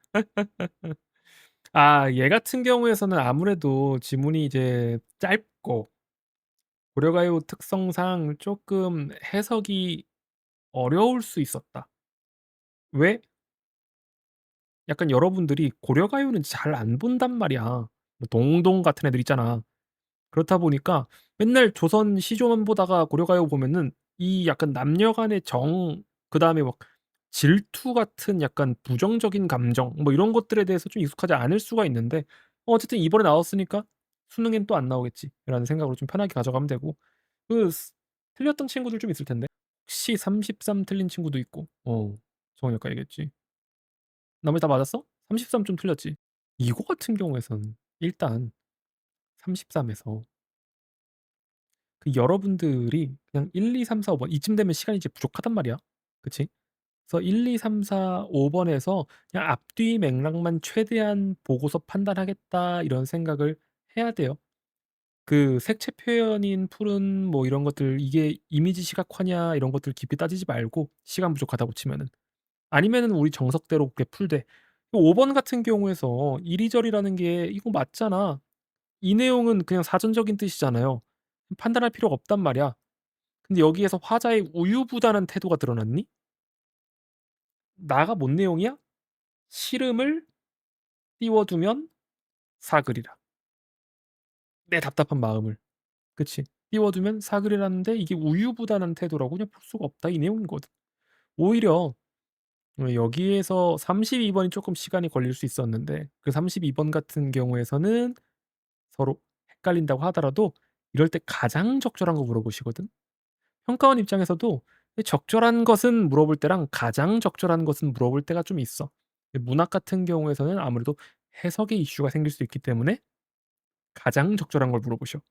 아 얘 같은 경우에서는 아무래도 지문이 이제 짧고 고려가요 특성상 쪼끔 해석이 어려울 수 있었다. 왜? 약간 여러분들이 고려가요는 잘 안 본단 말이야. 뭐 동동 같은 애들 있잖아. 그렇다 보니까 맨날 조선 시조만 보다가 고려가요 보면은 이 약간 남녀 간의 정 그다음에 막 질투 같은 약간 부정적인 감정 뭐 이런 것들에 대해서 좀 익숙하지 않을 수가 있는데 어쨌든 이번에 나왔으니까 '수능엔 또 안 나오겠지.'라는 생각으로 좀 편하게 가져가면 되고 그 틀렸던 친구들 좀 있을 텐데 혹시 33 틀린 친구도 있고 정원이 아까 얘기했지. 나머지 다 맞았어? 33 좀 틀렸지. 이거 같은 경우에선 일단 33 에서 그 여러분들이 그냥 1, 2, 3, 4, 5번 이쯤 되면 시간이 이제 부족하단 말이야. 그치? 그래서 1, 2, 3, 4, 5 번에서 그냥 앞뒤 맥락만 최대한 보고서 판단하겠다 이런 생각을 해야 돼요. 그 색채 표현인 푸른 뭐 이런 것들 이게 이미지 시각화냐 이런 것들 깊이 따지지 말고 시간 부족하다고 치면은. 아니면은 우리 정석대로 그렇게 풀되 5번 같은 경우에서 이리저리라는 게 이거 맞잖아. 이 내용은 그냥 사전적인 뜻이잖아요. 판단할 필요가 없단 말이야. 근데 여기에서 화자의 우유부단한 태도가 드러났니? 나가 뭔 내용이야? "씨름을 띄워두면 사그리라." 내 답답한 마음을. 그치. 띄워두면 사그라는데 이게 우유부단한 태도라고 그냥 볼 수가 없다 이 내용이거든. 오히려 여기에서 32 번이 쪼끔 시간이 걸릴 수 있었는데 그 32번 같은 경우에서는 서로 헷갈린다고 하더라도 이럴 때 가장 적절한 거 물어보시거든. 평가원 입장에서도 이 적절한 것은 물어볼 때랑 가장 적절한 것은 물어볼 때가 좀 있어. 문학 같은 경우에서는 아무래도 해석의 이슈가 생길 수 있기 때문에 가장 적절한 걸 물어보셔.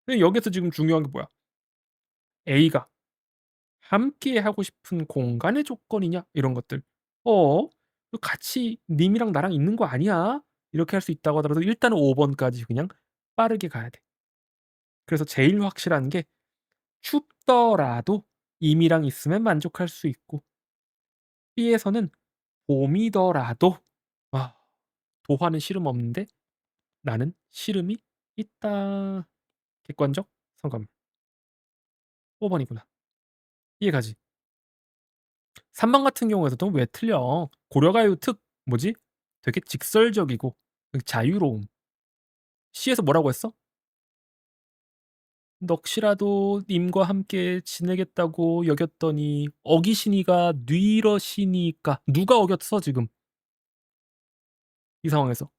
근데 여기서 지금 중요한 게 뭐야? A가 함께 하고 싶은 공간의 조건이냐 이런 것들. 어? 그 "같이 님이랑 나랑 있는 거 아니야?" 이렇게 할 수 있다고 하더라도 일단은 5 번까지 그냥 빠르게 가야 돼. 그래서 제일 확실한 게 춥더라도 임이랑 있으면 만족할 수 있고 B에서는 봄이더라도 아 도화는 시름 없는데 나는 시름이 있다. 객관적 성감. 5 번이구나. 이해가지? 3번 같은 경우에서도 왜 틀려? 고려가요 특 뭐지? 되게 직설적이고 그 자유로움. 시에서 뭐라고 했어? "넋이라도 님과 함께 지내겠다고 여겼더니 어기시니가 뉘러시니까." 누가 어겼어 지금 이 상황에서?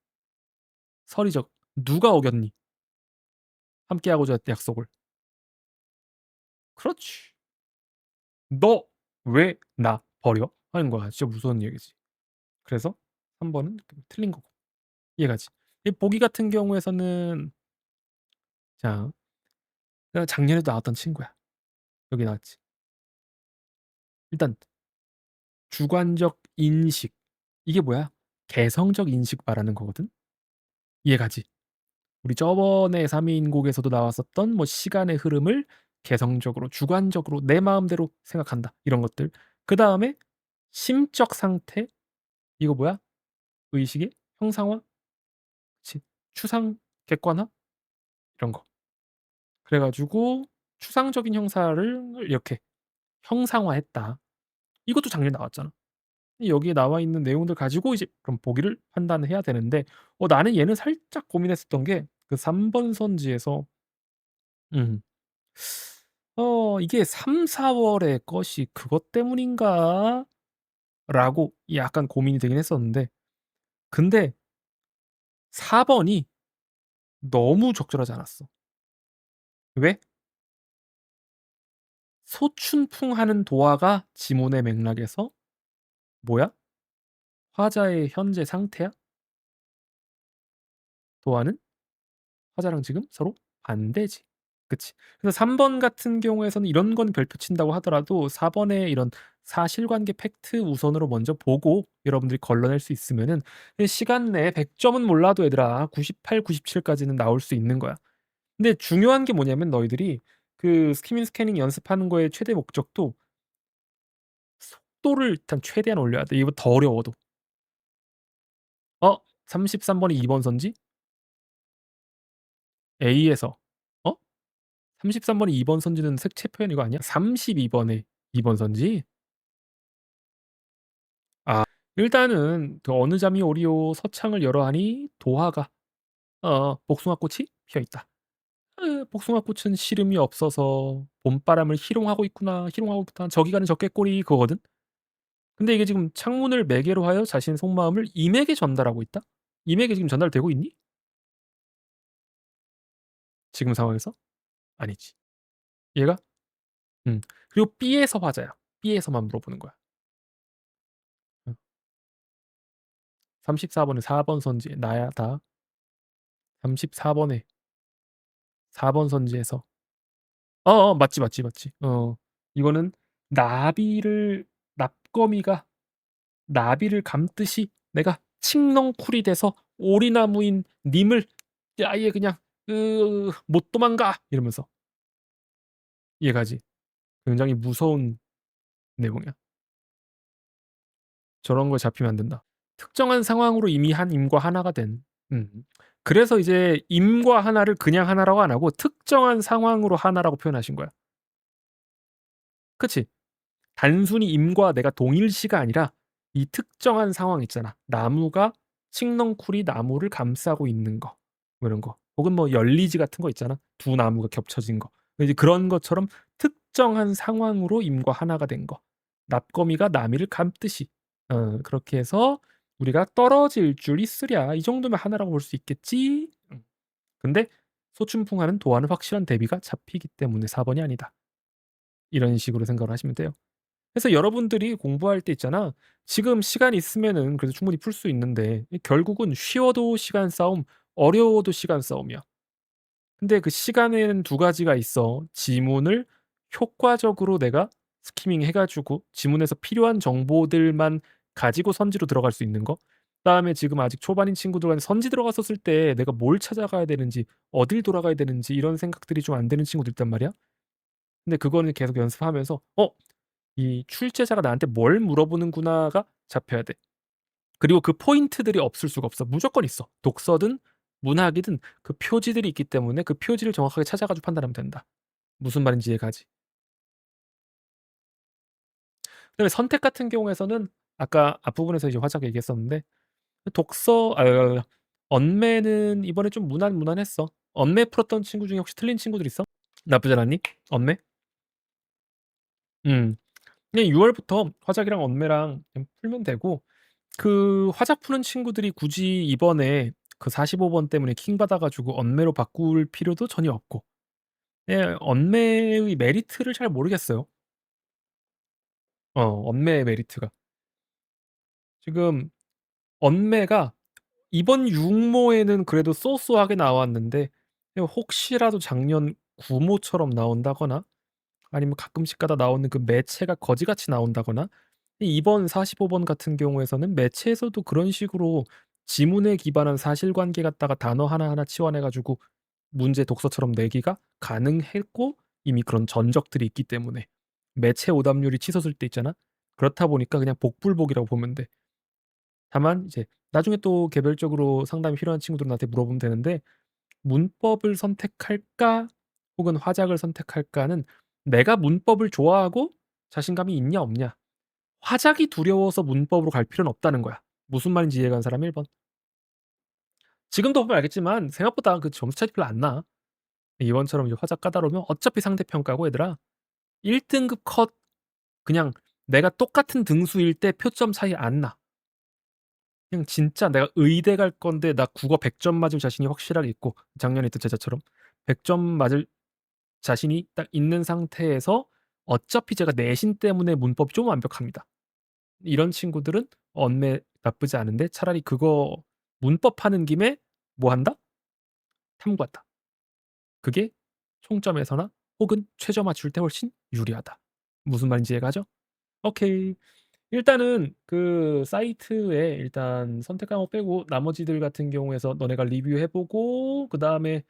서리적 누가 어겼니? 함께하고자 했던 약속을. 그렇지. "너 왜 나 버려?" 하는 거야. 진짜 무서운 얘기지. 그래서 3 번은 틀린 거고. 이해가지? 이 보기 같은 경우에서는 자 내가 작년에도 나왔던 친구야. 여기 나왔지. 일단 주관적 인식 이게 뭐야? 개성적 인식 말하는 거거든. 이해가지? 우리 저번에 3 인곡에서도 나왔었던 뭐 시간의 흐름을 개성적으로 주관적으로 내 마음대로 생각한다 이런 것들. 그다음에 심적 상태 이거 뭐야? 의식의 형상화? 그치. 추상 객관화 이런 거. 그래 가지고 추상적인 형사를 이렇게 형상화했다. 이것도 작년에 나왔잖아. 여기에 나와 있는 내용들 가지고 이제 그럼 보기를 판단을 해야 되는데 나는 얘는 살짝 고민했었던 게 그 3번 선지에서 음 이게 3-4 월의 것이 그것 때문인가?'라고 약간 고민이 되긴 했었는데 근데 4 번이 너무 적절하지 않았어. 왜? 소춘풍하는 도화가 지문의 맥락에서 뭐야? 화자의 현재 상태야? 도화는 화자랑 지금 서로 반대지. 그치. 그래서 3번 같은 경우에서는 이런 건 별표 친다고 하더라도 4 번의 이런 사실관계 팩트 우선으로 먼저 보고 여러분들이 걸러낼 수 있으면은 이 시간 내에 100 점은 몰라도 얘들아 98, 97 까지는 나올 수 있는 거야. 근데 중요한 게 뭐냐면 너희들이 그 스키밍 스캐닝 연습하는 거의 최대 목적도 속도를 일단 최대한 올려야 돼. 이거 더 어려워도. 33 번이 2번 선지? A에서 어? 33 번이 2번 선지는 색채 표현 이거 아니야? 32 번에 2번 선지? 아 일단은 그 "어느 잠이 오리오 서창을 열어하니 도화가 복숭아꽃이 피어 있다." 복숭아꽃은 시름이 없어서 봄바람을 희롱하고 있구나, 희롱하고 있구나. 저기 가는 저 꾀꼬리 그거거든. 근데 이게 지금 창문을 매개로 하여 자신의 속마음을 임에게 전달하고 있다? 임에게 지금 전달되고 있니? 지금 상황에서? 아니지. 얘가 그리고 B에서 화자야. B에서만 물어보는 거야. 음. 34 번에 4번 선지 나야 다. 34 번에 4번 선지에서 맞지, 맞지, 맞지. 이거는 나비를 납거미가 나비를 감듯이 내가 칡넝쿨이 돼서 오리나무인 님을 아예 그냥 "못 도망가." 이러면서 이해가지? 굉장히 무서운 내용이야. 저런 거에 잡히면 안 된다. 특정한 상황으로 이미 한 임과 하나가 된. 음. 그래서 이제 임과 하나를 그냥 하나라고 안 하고 특정한 상황으로 하나라고 표현하신 거야. 그치? 단순히 임과 내가 동일시가 아니라 이 특정한 상황 있잖아. 나무가 칡넝쿨이 나무를 감싸고 있는 거 뭐 이런 거. 혹은 뭐 열리지 같은 거 있잖아. 두 나무가 겹쳐진 거. 이제 그런 것처럼 특정한 상황으로 임과 하나가 된 거. 납거미가 나미를 감듯이 그렇게 해서 우리가 '떨어질 줄 있으랴. 이 정도면 하나라고 볼 수 있겠지.' 근데 소춘풍하는 도하는 확실한 대비가 잡히기 때문에 4 번이 아니다. 이런 식으로 생각을 하시면 돼요. 그래서 여러분들이 공부할 때 있잖아. 지금 시간 있으면은 그래도 충분히 풀 수 있는데 결국은 쉬워도 시간 싸움, 어려워도 시간 싸움이야. 근데 그 시간에는 두 가지가 있어. 지문을 효과적으로 내가 스키밍 해 가지고 지문에서 필요한 정보들만 가지고 선지로 들어갈 수 있는 거. 그다음에 지금 아직 초반인 친구들한테 선지 들어갔었을 때 내가 뭘 찾아가야 되는지 어딜 돌아가야 되는지 이런 생각들이 좀 안 되는 친구들 있단 말이야. 근데 그거는 계속 연습하면서 이 출제자가 나한테 뭘 물어보는구나가 잡혀야 돼. 그리고 그 포인트들이 없을 수가 없어. 무조건 있어. 독서든 문학이든 그 표지들이 있기 때문에 그 표지를 정확하게 찾아 가지고 판단하면 된다. 무슨 말인지 이해가지? 그다음에 선택 같은 경우에서는 아까 앞부분에서 이제 화자가 얘기했었는데 독서 언매는 이번에 좀 무난무난했어. 언매 풀었던 친구 중에 혹시 틀린 친구들 있어? 나쁘지 않았니? 언매? 음. 그냥 6 월부터 화작이랑 언매랑 그냥 풀면 되고 그 화작 푸는 친구들이 굳이 이번에 그 45번 때문에 킹 받아 가지고 언매로 바꿀 필요도 전혀 없고 예 언매의 메리트를 잘 모르겠어요. 언매의 메리트가. 지금 언매가 이번 육모에는 그래도 쏘쏘하게 나왔는데 혹시라도 작년 구모처럼 나온다거나 아니면 가끔씩 가다 나오는 그 매체가 거지같이 나온다거나 이번 45번 같은 경우에서는 매체에서도 그런 식으로 지문에 기반한 사실관계 갖다가 단어 하나하나 치환해 가지고 문제 독서처럼 내기가 가능했고 이미 그런 전적들이 있기 때문에 매체 오답률이 치솟을 때 있잖아. 그렇다 보니까 그냥 복불복이라고 보면 돼. 다만 이제 나중에 또 개별적으로 상담이 필요한 친구들은 나한테 물어보면 되는데 문법을 선택할까 혹은 화작을 선택할까는 내가 문법을 좋아하고 자신감이 있냐 없냐. 화작이 두려워서 문법으로 갈 필요는 없다는 거야. 무슨 말인지 이해가는 사람 1 번. 지금도 보면 알겠지만 생각보다 그 점수 차이도 별로 안 나. 이번처럼 이제 화작 까다로우면 어차피 상대 평가고 얘들아 1 등급 컷 그냥 내가 똑같은 등수일 때 표점 차이 안 나. 그냥 진짜 내가 의대 갈 건데 나 국어 100점 맞을 자신이 확실하게 있고 작년에 있던 제자처럼 100점 맞을 자신이 딱 있는 상태에서 어차피 제가 내신 때문에 문법이 좀 완벽합니다. 이런 친구들은 언매 나쁘지 않은데 차라리 그거 문법 하는 김에 뭐 한다? 탐구한다. 그게 총점에서나 혹은 최저 맞출 때 훨씬 유리하다. 무슨 말인지 이해가죠? 오케이. 일단은 그 사이트에 일단 선택 과목 빼고 나머지들 같은 경우에서 너네가 리뷰해 보고 그다음에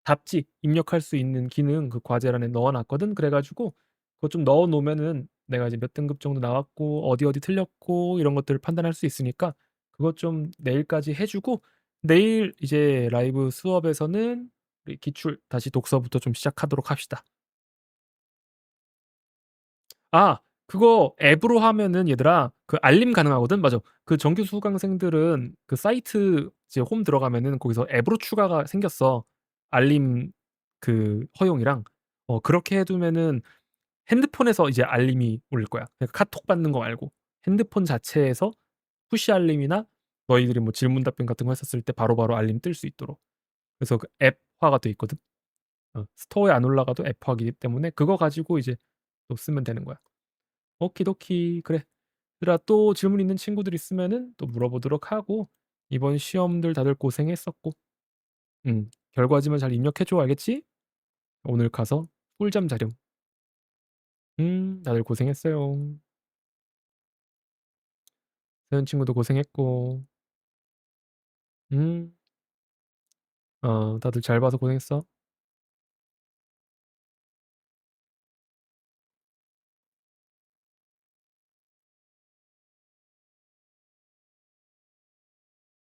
답지 입력할 수 있는 기능 그 과제란에 넣어 놨거든. 그래 가지고 그거 좀 넣어 놓으면은 내가 이제 몇 등급 정도 나왔고 어디 틀렸고 이런 것들을 판단할 수 있으니까 그것 좀 내일까지 해 주고 내일 이제 라이브 수업에서는 우리 기출 다시 독서부터 좀 시작하도록 합시다. 아 그거 앱으로 하면은 얘들아 그 알림 가능하거든. 맞아. 그 정규 수강생들은 그 사이트 이제 홈 들어가면은 거기서 앱으로 추가가 생겼어. 알림 그 허용이랑. 그렇게 해 두면은 핸드폰에서 이제 알림이 올 거야. 그러니까 카톡 받는 거 말고. 핸드폰 자체에서 푸시 알림이나 너희들이 뭐 질문 답변 같은 거 했었을 때 바로바로 알림 뜰 수 있도록. 그래서 그 앱화가 돼 있거든. 스토어에 안 올라가도 앱화이기 때문에 그거 가지고 이제 또 쓰면 되는 거야. 오키도키. 그래. 얘들아 또 질문 있는 친구들 있으면은 또 물어보도록 하고 이번 시험들 다들 고생했었고 결과지만 잘 입력해 줘. 알겠지? 오늘 가서 꿀잠 자렴. 다들 고생했어요. 세연 친구도 고생했고. 음. 다들 잘 봐서 고생했어.